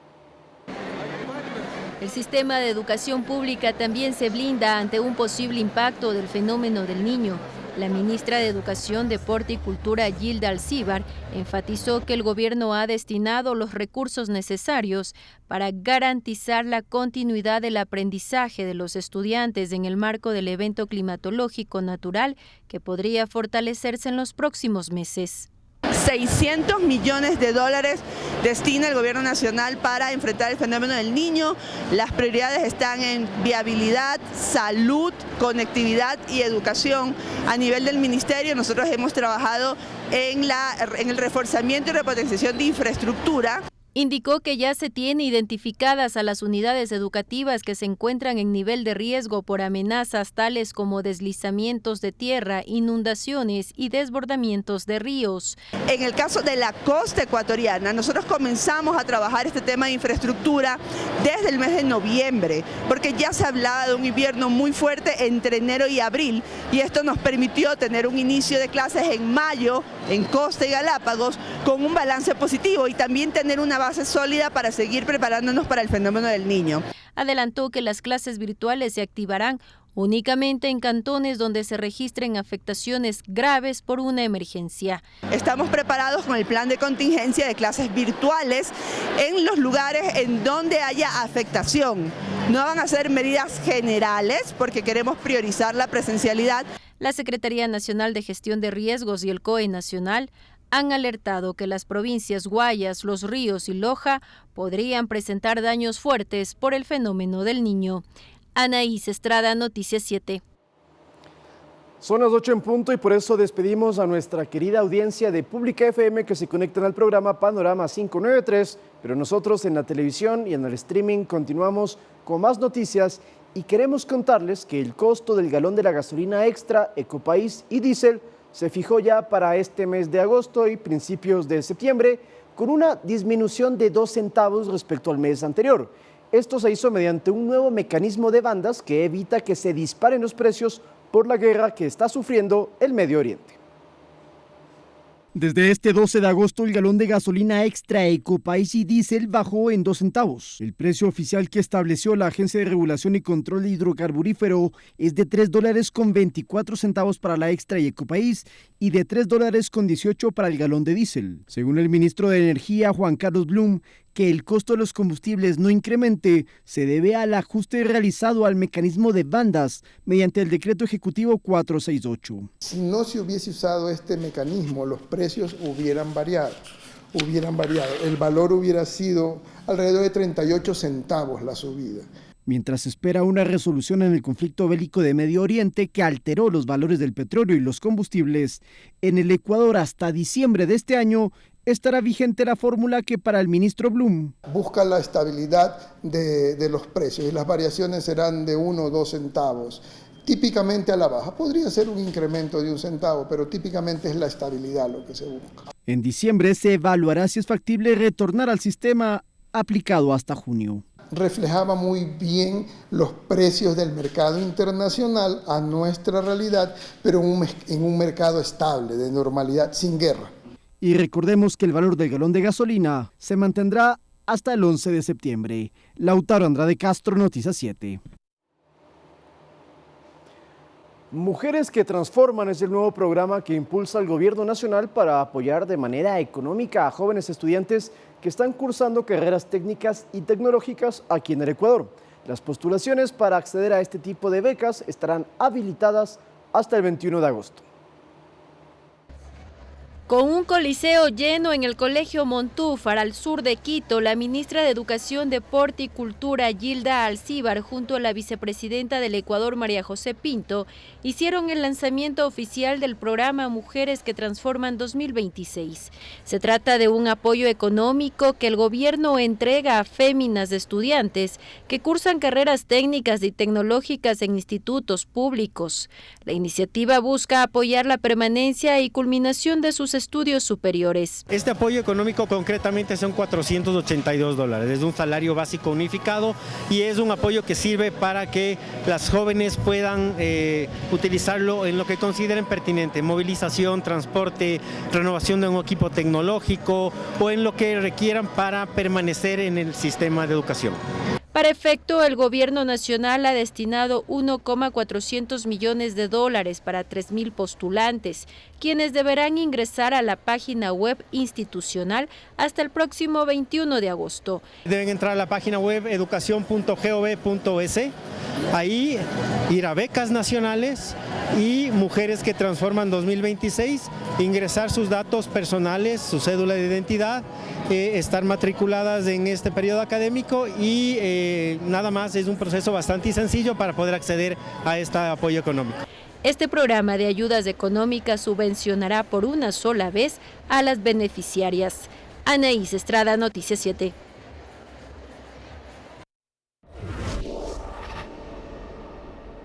[SPEAKER 22] El sistema de educación pública también se blinda ante un posible impacto del fenómeno del niño. La ministra de Educación, Deporte y Cultura, Gilda Alcíbar, enfatizó que el gobierno ha destinado los recursos necesarios para garantizar la continuidad del aprendizaje de los estudiantes en el marco del evento climatológico natural que podría fortalecerse en los próximos meses.
[SPEAKER 23] 600 millones de dólares destina el gobierno nacional para enfrentar el fenómeno del niño. Las prioridades están en viabilidad, salud, conectividad y educación. A nivel del ministerio nosotros hemos trabajado en el reforzamiento y repotenciación de infraestructura.
[SPEAKER 22] Indicó que ya se tiene identificadas a las unidades educativas que se encuentran en nivel de riesgo por amenazas tales como deslizamientos de tierra, inundaciones y desbordamientos de ríos.
[SPEAKER 23] En el caso de la costa ecuatoriana, nosotros comenzamos a trabajar este tema de infraestructura desde el mes de noviembre, porque ya se hablaba de un invierno muy fuerte entre enero y abril, y esto nos permitió tener un inicio de clases en mayo en Costa y Galápagos con un balance positivo y también tener una base sólida para seguir preparándonos para el fenómeno del niño.
[SPEAKER 22] Adelantó que las clases virtuales se activarán únicamente en cantones donde se registren afectaciones graves por una emergencia.
[SPEAKER 23] Estamos preparados con el plan de contingencia de clases virtuales en los lugares en donde haya afectación. No van a ser medidas generales porque queremos priorizar la presencialidad.
[SPEAKER 22] La Secretaría Nacional de Gestión de Riesgos y el COE Nacional han alertado que las provincias Guayas, Los Ríos y Loja podrían presentar daños fuertes por el fenómeno del niño. Anaís Estrada, Noticias 7.
[SPEAKER 2] Son las 8 en punto y por eso despedimos a nuestra querida audiencia de Pública FM que se conectan al programa Panorama 593, pero nosotros en la televisión y en el streaming continuamos con más noticias Y queremos contarles que el costo del galón de la gasolina extra, Ecopaís y diésel se fijó ya para este mes de agosto y principios de septiembre, con una disminución de 2 centavos respecto al mes anterior. Esto se hizo mediante un nuevo mecanismo de bandas que evita que se disparen los precios por la guerra que está sufriendo el Medio Oriente. Desde este 12 de agosto, el galón de gasolina extra Ecopaís y diésel bajó en 2 centavos. El precio oficial que estableció la Agencia de Regulación y Control de Hidrocarburífero es de $3.24 para la extra y Ecopaís y de $3.18 para el galón de diésel. Según el ministro de Energía, Juan Carlos Blum, que el costo de los combustibles no incremente se debe al ajuste realizado al mecanismo de bandas mediante el decreto ejecutivo 468.
[SPEAKER 1] Si no se hubiese usado este mecanismo, los precios hubieran variado. El valor hubiera sido alrededor de 38 centavos la subida.
[SPEAKER 2] Mientras se espera una resolución en el conflicto bélico de Medio Oriente que alteró los valores del petróleo y los combustibles, en el Ecuador hasta diciembre de este año estará vigente la fórmula que para el ministro Blum
[SPEAKER 1] busca la estabilidad de los precios y las variaciones serán de 1 o 2 centavos. Típicamente a la baja, podría ser un incremento de 1 centavo, pero típicamente es la estabilidad lo que se busca.
[SPEAKER 2] En diciembre se evaluará si es factible retornar al sistema aplicado hasta junio.
[SPEAKER 1] Reflejaba muy bien los precios del mercado internacional a nuestra realidad, pero en un mercado estable, de normalidad, sin guerra.
[SPEAKER 2] Y recordemos que el valor del galón de gasolina se mantendrá hasta el 11 de septiembre. Lautaro Andrade Castro, Noticias 7. Mujeres que Transforman es el nuevo programa que impulsa el Gobierno Nacional para apoyar de manera económica a jóvenes estudiantes que están cursando carreras técnicas y tecnológicas aquí en el Ecuador. Las postulaciones para acceder a este tipo de becas estarán habilitadas hasta el 21 de agosto.
[SPEAKER 22] Con un coliseo lleno en el Colegio Montúfar, al sur de Quito, la ministra de Educación, Deporte y Cultura, Gilda Alcíbar, junto a la vicepresidenta del Ecuador, María José Pinto, hicieron el lanzamiento oficial del programa Mujeres que Transforman 2026. Se trata de un apoyo económico que el gobierno entrega a féminas de estudiantes que cursan carreras técnicas y tecnológicas en institutos públicos. La iniciativa busca apoyar la permanencia y culminación de sus estudios superiores.
[SPEAKER 3] Este apoyo económico concretamente son $482, es un salario básico unificado y es un apoyo que sirve para que las jóvenes puedan utilizarlo en lo que consideren pertinente, movilización, transporte, renovación de un equipo tecnológico o en lo que requieran para permanecer en el sistema de educación.
[SPEAKER 22] Para efecto, el gobierno nacional ha destinado $1,400 millones para 3.000 postulantes, quienes deberán ingresar a la página web institucional hasta el próximo 21 de agosto.
[SPEAKER 3] Deben entrar a la página web educacion.gov.es, ahí ir a becas nacionales y Mujeres que Transforman 2026, ingresar sus datos personales, su cédula de identidad, estar matriculadas en este periodo académico y nada más, es un proceso bastante sencillo para poder acceder a este apoyo económico.
[SPEAKER 22] Este programa de ayudas económicas subvencionará por una sola vez a las beneficiarias. Anaís Estrada, Noticias 7.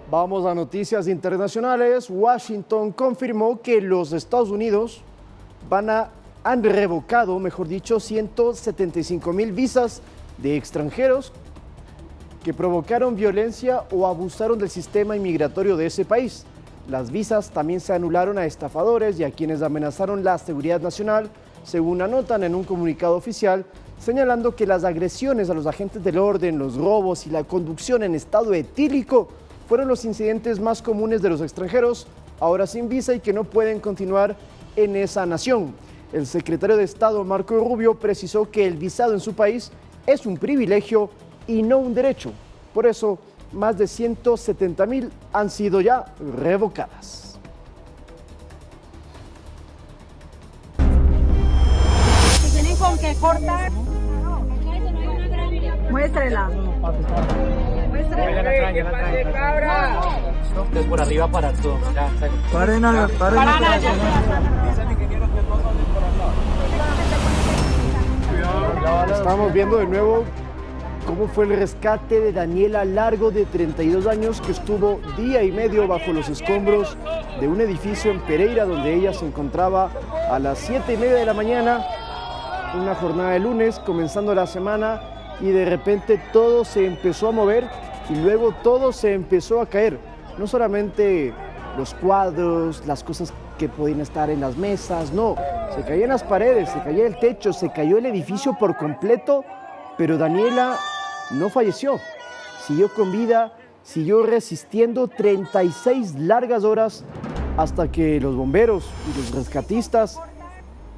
[SPEAKER 2] Vamos a noticias internacionales. Washington confirmó que los Estados Unidos han revocado, mejor dicho, 175,000 visas de extranjeros que provocaron violencia o abusaron del sistema inmigratorio de ese país. Las visas también se anularon a estafadores y a quienes amenazaron la seguridad nacional, según anotan en un comunicado oficial, señalando que las agresiones a los agentes del orden, los robos y la conducción en estado etílico fueron los incidentes más comunes de los extranjeros, ahora sin visa y que no pueden continuar en esa nación. El secretario de Estado, Marco Rubio, precisó que el visado en su país es un privilegio y no un derecho. Por eso, más de 170,000 han sido ya revocadas.
[SPEAKER 4] ¿Tienen con qué cortar? Muéstrela.
[SPEAKER 15] Por arriba para todo.
[SPEAKER 4] Paren.
[SPEAKER 2] Estamos viendo de nuevo cómo fue el rescate de Daniela Largo, de 32 años, que estuvo día y medio bajo los escombros de un edificio en Pereira, donde ella se encontraba a las 7:30 de la mañana, una jornada de lunes, comenzando la semana, y de repente todo se empezó a mover y luego todo se empezó a caer. No solamente los cuadros, las cosas que podían estar en las mesas, no, se caían las paredes, se caía el techo, se cayó el edificio por completo, pero Daniela no falleció, siguió con vida, siguió resistiendo 36 largas horas hasta que los bomberos y los rescatistas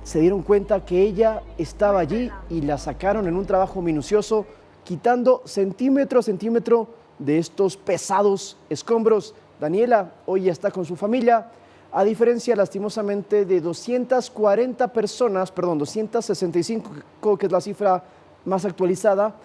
[SPEAKER 2] se dieron cuenta que ella estaba allí y la sacaron en un trabajo minucioso, quitando centímetro a centímetro de estos pesados escombros. Daniela hoy ya está con su familia, a diferencia lastimosamente de 265, que es la cifra más actualizada,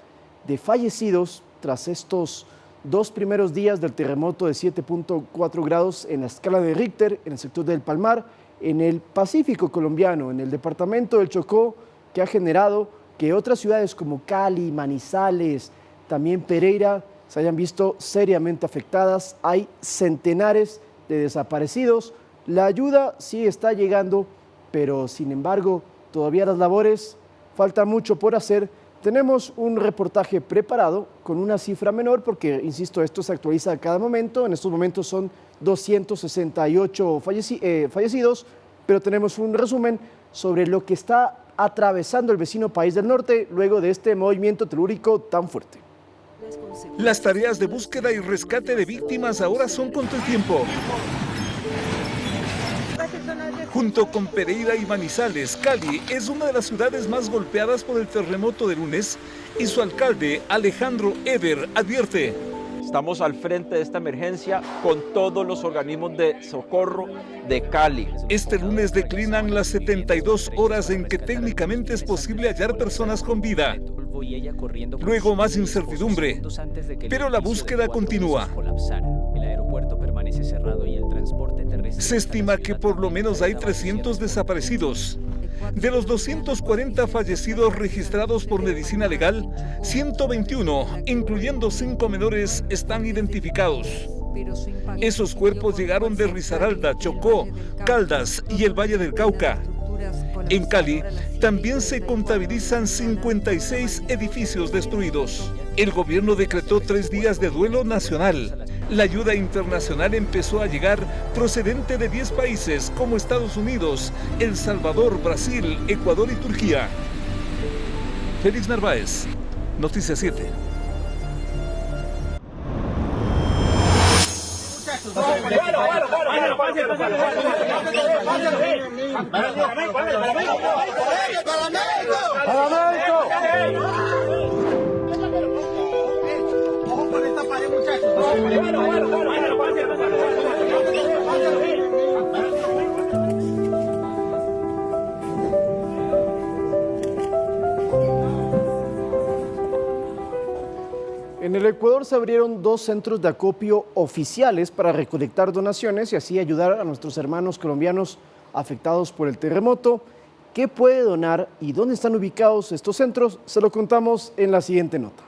[SPEAKER 2] de fallecidos tras estos 2 primeros días del terremoto de 7.4 grados en la escala de Richter en el sector del Palmar, en el Pacífico colombiano, en el departamento del Chocó, que ha generado que otras ciudades como Cali, Manizales, también Pereira, se hayan visto seriamente afectadas. Hay centenares de desaparecidos. La ayuda sí está llegando, pero sin embargo, todavía las labores, falta mucho por hacer. Tenemos un reportaje preparado con una cifra menor porque, insisto, esto se actualiza a cada momento. En estos momentos son 268 fallecidos, pero tenemos un resumen sobre lo que está atravesando el vecino país del norte luego de este movimiento telúrico tan fuerte.
[SPEAKER 13] Las tareas de búsqueda y rescate de víctimas ahora son contra el tiempo. Junto con Pereira y Manizales, Cali es una de las ciudades más golpeadas por el terremoto de lunes y su alcalde, Alejandro Eber, advierte:
[SPEAKER 14] estamos al frente de esta emergencia con todos los organismos de socorro de Cali.
[SPEAKER 13] Este lunes declinan las 72 horas en que técnicamente es posible hallar personas con vida. Luego más incertidumbre, pero la búsqueda continúa.
[SPEAKER 15] El aeropuerto permanece cerrado y el transporte terrestre.
[SPEAKER 13] Se estima que por lo menos hay 300 desaparecidos. De los 240 fallecidos registrados por medicina legal, 121, incluyendo 5 menores, están identificados. Esos cuerpos llegaron de Risaralda, Chocó, Caldas y el Valle del Cauca. En Cali también se contabilizan 56 edificios destruidos. El gobierno decretó 3 días de duelo nacional. La ayuda internacional empezó a llegar procedente de 10 países como Estados Unidos, El Salvador, Brasil, Ecuador y Turquía. Félix Narváez, Noticias 7.
[SPEAKER 2] En el Ecuador se abrieron 2 centros de acopio oficiales para recolectar donaciones y así ayudar a nuestros hermanos colombianos afectados por el terremoto. ¿Qué puede donar y dónde están ubicados estos centros? Se lo contamos en la siguiente nota.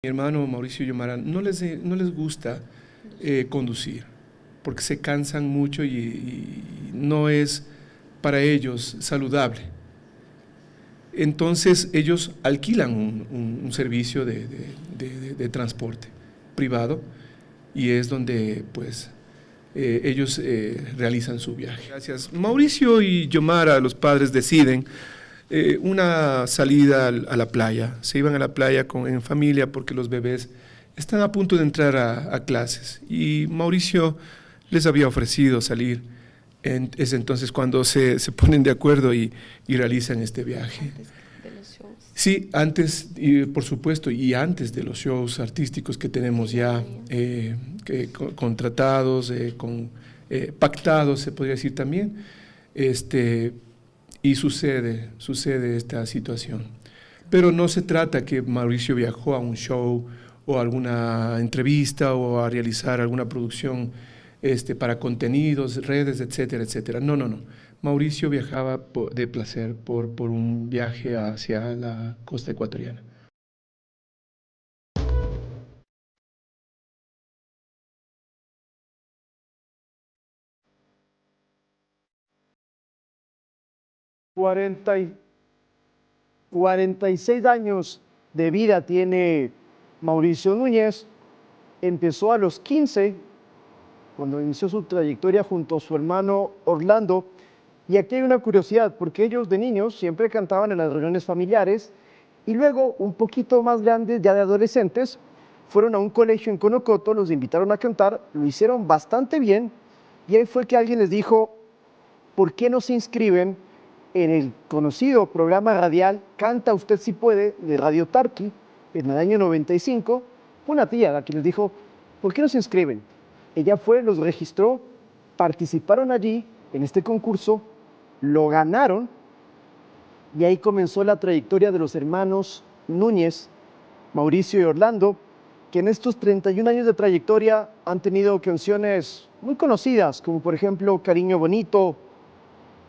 [SPEAKER 6] Mi hermano Mauricio Yomara no les gusta conducir, porque se cansan mucho y no es para ellos saludable. Entonces ellos alquilan un servicio de transporte privado y es donde pues ellos realizan su viaje. Gracias. Mauricio y Yomara, los padres, deciden una salida a la playa. Se iban a la playa en familia porque los bebés están a punto de entrar a clases y Mauricio les había ofrecido salir. Es entonces cuando se ponen de acuerdo y realizan este viaje. Sí, antes, por supuesto, y antes de los shows artísticos que tenemos ya contratados, pactados, se podría decir también, y sucede esta situación. Pero no se trata que Mauricio viajó a un show o a alguna entrevista o a realizar alguna producción para contenidos, redes, etcétera, etcétera. No. Mauricio viajaba de placer por un viaje hacia la costa ecuatoriana.
[SPEAKER 2] y 46 años de vida tiene Mauricio Núñez. Empezó a los 15, cuando inició su trayectoria junto a su hermano Orlando. Y aquí hay una curiosidad, porque ellos de niños siempre cantaban en las reuniones familiares y luego, un poquito más grandes, ya de adolescentes, fueron a un colegio en Conocoto, los invitaron a cantar, lo hicieron bastante bien y ahí fue que alguien les dijo, ¿por qué no se inscriben en el conocido programa radial Canta Usted Si Puede de Radio Tarqui en el año 95? Una tía la que les dijo, ¿por qué no se inscriben? Ella fue, los registró, participaron allí en este concurso, lo ganaron y ahí comenzó la trayectoria de los hermanos Núñez, Mauricio y Orlando, que en estos 31 años de trayectoria han tenido canciones muy conocidas, como por ejemplo Cariño Bonito,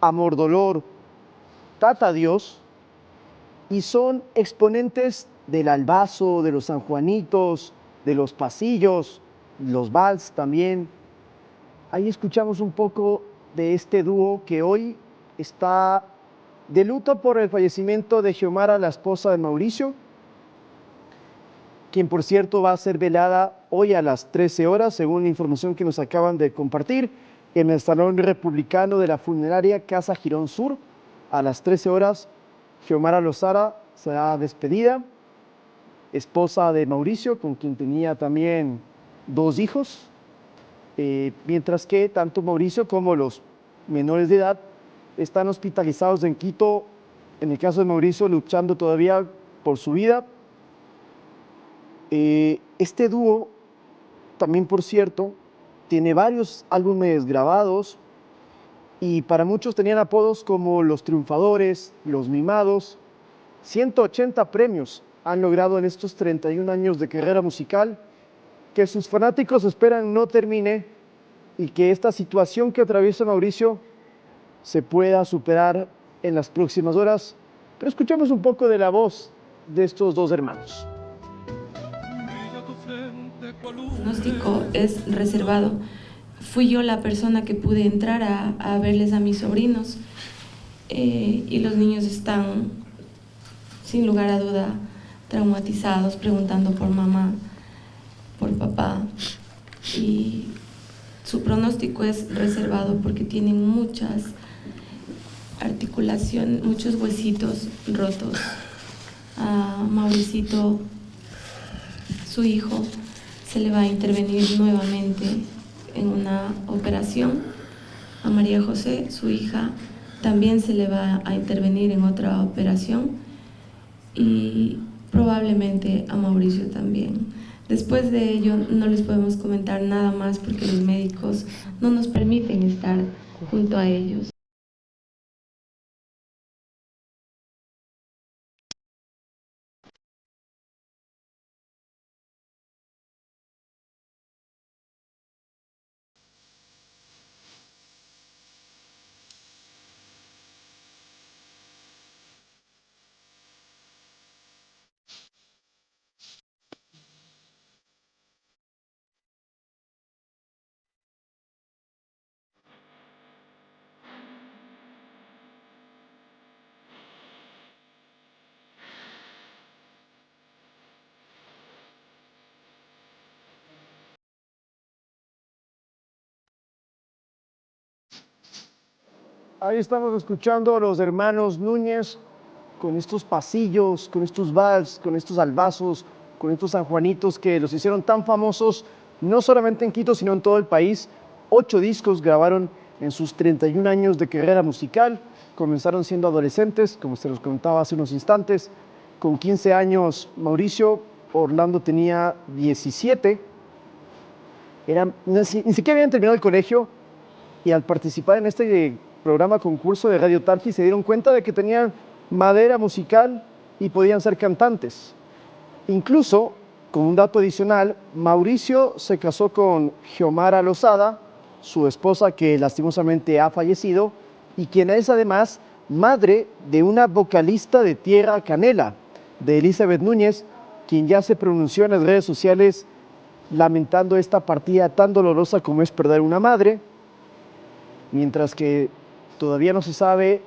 [SPEAKER 2] Amor Dolor, Tata Dios, y son exponentes del albazo, de los sanjuanitos, de los pasillos, los vals también. Ahí escuchamos un poco de este dúo que hoy está de luto por el fallecimiento de Xiomara, la esposa de Mauricio, quien por cierto va a ser velada hoy a las 13 horas, según la información que nos acaban de compartir, en el Salón Republicano de la funeraria Casa Girón Sur. A las 13 horas, Xiomara Lozara será despedida, esposa de Mauricio, con quien tenía también 2 hijos, mientras que tanto Mauricio como los menores de edad están hospitalizados en Quito, en el caso de Mauricio luchando todavía por su vida. Este dúo también, por cierto, tiene varios álbumes grabados y para muchos tenían apodos como Los Triunfadores, Los Mimados. 180 premios han logrado en estos 31 años de carrera musical, que sus fanáticos esperan no termine y que esta situación que atraviesa Mauricio se pueda superar en las próximas horas. Pero escuchemos un poco de la voz de estos 2 hermanos.
[SPEAKER 7] El diagnóstico es reservado. Fui yo la persona que pude entrar a verles a mis sobrinos y los niños están, sin lugar a duda, traumatizados, preguntando por mamá, por papá, y su pronóstico es reservado porque tienen muchas articulaciones, muchos huesitos rotos. A Mauricito, su hijo, se le va a intervenir nuevamente en una operación. A María José, su hija, también se le va a intervenir en otra operación y probablemente a Mauricio también. Después de ello no les podemos comentar nada más porque los médicos no nos permiten estar junto a ellos.
[SPEAKER 2] Ahí estamos escuchando a los hermanos Núñez con estos pasillos, con estos vals, con estos albazos, con estos sanjuanitos que los hicieron tan famosos, no solamente en Quito, sino en todo el país. 8 discos grabaron en sus 31 años de carrera musical. Comenzaron siendo adolescentes, como se los comentaba hace unos instantes. Con 15 años Mauricio, Orlando tenía 17. Ni siquiera habían terminado el colegio, y al participar en este programa concurso de Radio Tarqui se dieron cuenta de que tenían madera musical y podían ser cantantes. Incluso, con un dato adicional, Mauricio se casó con Xiomara Lozada, su esposa que lastimosamente ha fallecido, y quien es además madre de una vocalista de Tierra Canela, de Elizabeth Núñez, quien ya se pronunció en las redes sociales lamentando esta partida tan dolorosa como es perder una madre, mientras que todavía no se sabe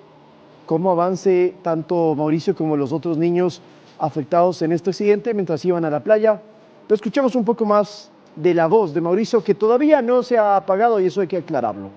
[SPEAKER 2] cómo avance tanto Mauricio como los otros niños afectados en este accidente mientras iban a la playa. Pero escuchemos un poco más de la voz de Mauricio, que todavía no se ha apagado, y eso hay que aclararlo.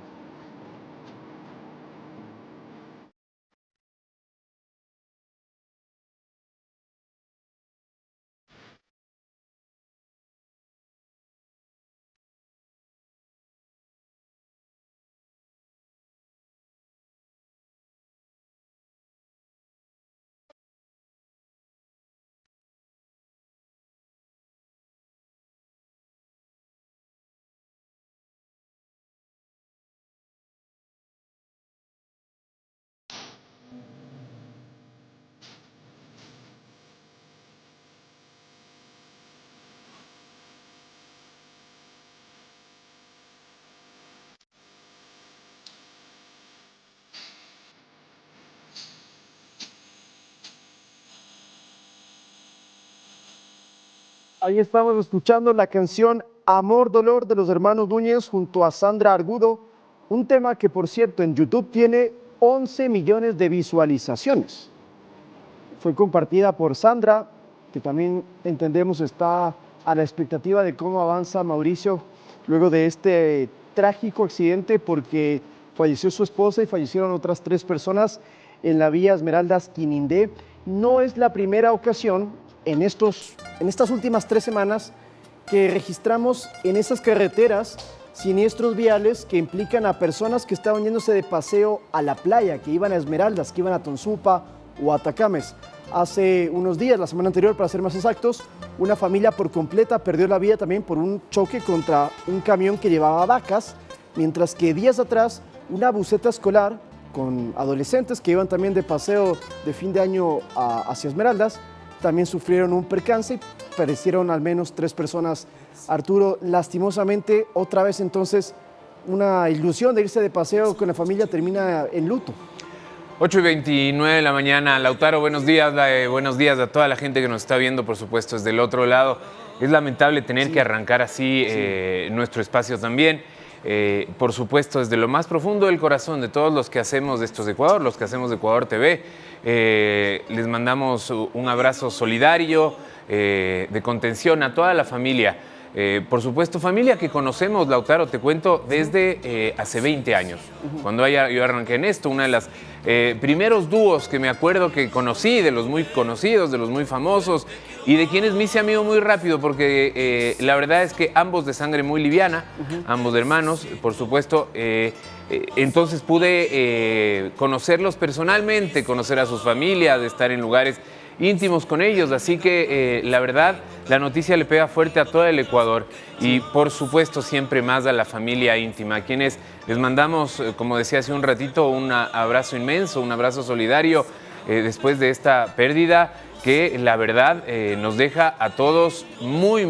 [SPEAKER 2] Ahí estamos escuchando la canción Amor, Dolor de los hermanos Núñez junto a Sandra Argudo, un tema que, por cierto, en YouTube tiene 11 millones de visualizaciones. Fue compartida por Sandra, que también entendemos está a la expectativa de cómo avanza Mauricio luego de este trágico accidente, porque falleció su esposa y fallecieron otras 3 personas en la vía Esmeraldas Quinindé. No es la primera ocasión en estas últimas 3 semanas que registramos en esas carreteras siniestros viales que implican a personas que estaban yéndose de paseo a la playa, que iban a Esmeraldas, que iban a Tonsupa o a Atacames. Hace unos días, la semana anterior para ser más exactos, una familia por completa perdió la vida también por un choque contra un camión que llevaba vacas, mientras que días atrás una buseta escolar con adolescentes que iban también de paseo de fin de año hacia Esmeraldas también sufrieron un percance y perecieron al menos 3 personas. Arturo, lastimosamente, otra vez entonces, una ilusión de irse de paseo con la familia termina en luto.
[SPEAKER 9] 8:29 de la mañana. Lautaro, buenos días a toda la gente que nos está viendo, por supuesto, desde el otro lado. Es lamentable tener que arrancar así nuestro espacio también. Por supuesto, desde lo más profundo del corazón de todos los que hacemos de Estos de Ecuador, los que hacemos de Ecuador TV, les mandamos un abrazo solidario, de contención a toda la familia. Por supuesto, familia que conocemos, Lautaro, te cuento, desde hace 20 años. Cuando yo arranqué en esto, una de las primeros dúos que me acuerdo que conocí, de los muy conocidos, de los muy famosos, y de quienes me hice amigo muy rápido, porque la verdad es que ambos de sangre muy liviana, ambos hermanos, por supuesto. Entonces pude conocerlos personalmente, conocer a sus familias, estar en lugares íntimos con ellos, así que la verdad, la noticia le pega fuerte a todo el Ecuador y por supuesto siempre más a la familia íntima, a quienes les mandamos, como decía hace un ratito, un abrazo inmenso, un abrazo solidario después de esta pérdida que la verdad nos deja a todos muy,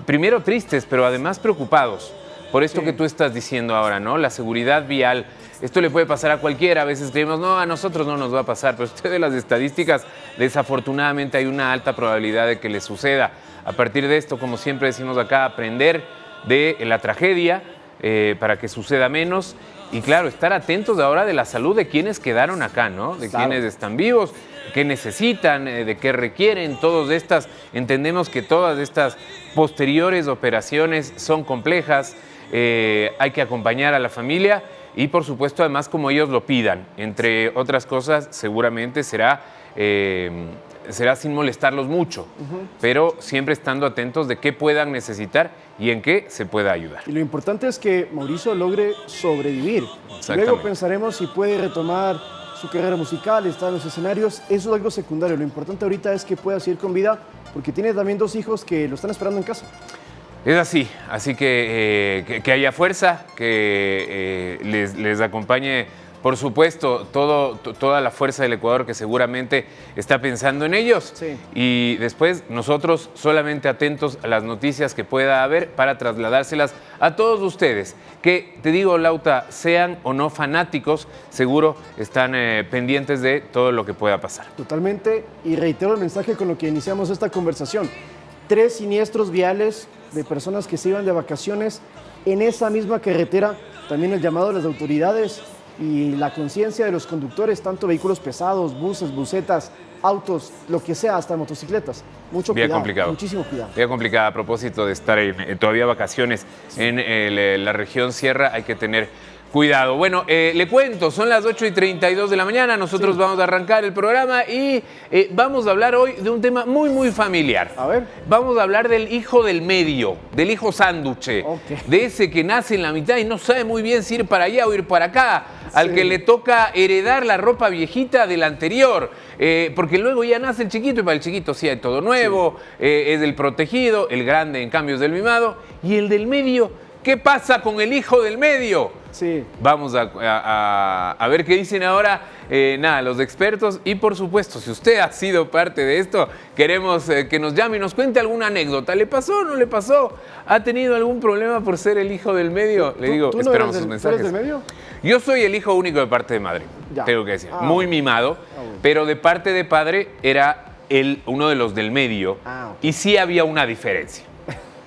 [SPEAKER 9] primero tristes, pero además preocupados por esto que tú estás diciendo ahora, ¿no? La seguridad vial. Esto le puede pasar a cualquiera, a veces creemos, no, a nosotros no nos va a pasar, pero usted ve las estadísticas, desafortunadamente hay una alta probabilidad de que le suceda. A partir de esto, como siempre decimos acá, aprender de la tragedia para que suceda menos y claro, estar atentos ahora de la salud de quienes quedaron acá, ¿no? De quienes están vivos, qué necesitan, de qué requieren, entendemos que todas estas posteriores operaciones son complejas, hay que acompañar a la familia y por supuesto además como ellos lo pidan. Entre otras cosas seguramente será sin molestarlos mucho, pero siempre estando atentos de qué puedan necesitar y en qué se pueda ayudar.
[SPEAKER 2] Y lo importante es que Mauricio logre sobrevivir. Luego pensaremos si puede retomar su carrera musical, estar en los escenarios. Eso es algo secundario. Lo importante ahorita es que pueda seguir con vida, porque tiene también 2 hijos que lo están esperando en casa.
[SPEAKER 9] Es así que haya fuerza, que les acompañe, por supuesto, toda la fuerza del Ecuador que seguramente está pensando en ellos. Sí. Y después nosotros solamente atentos a las noticias que pueda haber para trasladárselas a todos ustedes. Que, te digo, Lauta, sean o no fanáticos, seguro están pendientes de todo lo que pueda pasar.
[SPEAKER 2] Totalmente, y reitero el mensaje con lo que iniciamos esta conversación. 3 siniestros viales de personas que se iban de vacaciones en esa misma carretera. También el llamado de las autoridades y la conciencia de los conductores, tanto vehículos pesados, buses, busetas, autos, lo que sea, hasta motocicletas. Mucho cuidado, complicado. Muchísimo cuidado.
[SPEAKER 9] Vía complicada a propósito de estar en todavía vacaciones en la región sierra, hay que tener cuidado. Bueno, le cuento, son las 8:32 de la mañana, nosotros vamos a arrancar el programa y vamos a hablar hoy de un tema muy, muy familiar.
[SPEAKER 2] A ver.
[SPEAKER 9] Vamos a hablar del hijo del medio, del hijo sánduche, de ese que nace en la mitad y no sabe muy bien si ir para allá o ir para acá, al que le toca heredar la ropa viejita del anterior, porque luego ya nace el chiquito y para el chiquito sí hay todo nuevo, es del protegido, el grande en cambio es del mimado, y el del medio, ¿qué pasa con el hijo del medio?
[SPEAKER 2] Sí.
[SPEAKER 9] Vamos a ver qué dicen ahora los expertos y por supuesto, si usted ha sido parte de esto, queremos que nos llame y nos cuente alguna anécdota. ¿Le pasó o no le pasó? ¿Ha tenido algún problema por ser el hijo del medio? Le digo,
[SPEAKER 2] ¿tú
[SPEAKER 9] esperamos
[SPEAKER 2] no
[SPEAKER 9] sus mensajes.
[SPEAKER 2] ¿Tú eres del medio?
[SPEAKER 9] Yo soy el hijo único de parte de madre, tengo que decir. Muy mimado, pero de parte de padre era uno de los del medio y sí había una diferencia.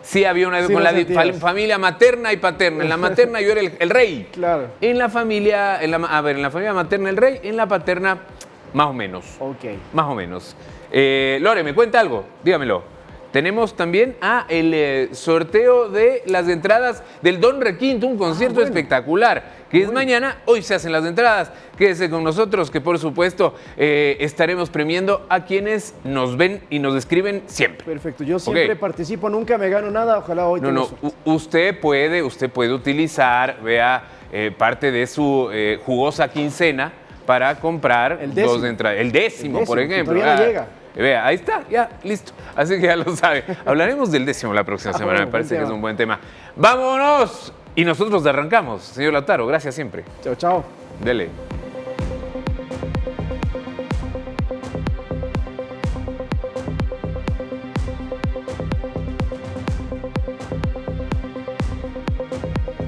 [SPEAKER 9] Sí, había una con la familia materna y paterna. En la materna yo era el rey.
[SPEAKER 2] Claro.
[SPEAKER 9] En la familia, en la familia materna el rey, en la paterna más o menos.
[SPEAKER 2] Ok.
[SPEAKER 9] Más o menos. Lore, ¿me cuenta algo? Dígamelo. Tenemos también el sorteo de las entradas del Don Requinto, un concierto espectacular, que es mañana. Hoy se hacen las entradas. Quédese con nosotros, que por supuesto estaremos premiando a quienes nos ven y nos escriben siempre.
[SPEAKER 2] Perfecto, yo siempre participo, nunca me gano nada, ojalá hoy
[SPEAKER 9] No, usted puede utilizar, vea, parte de su jugosa quincena para comprar 2 entradas. El décimo, por ejemplo.
[SPEAKER 2] Todavía no llega.
[SPEAKER 9] Vea, ahí está, ya, listo. Así que ya lo sabe. Hablaremos del décimo la próxima semana, me parece que es un buen tema. ¡Vámonos! Y nosotros arrancamos, señor Lautaro. Gracias siempre.
[SPEAKER 2] Chao, chao.
[SPEAKER 9] Dele.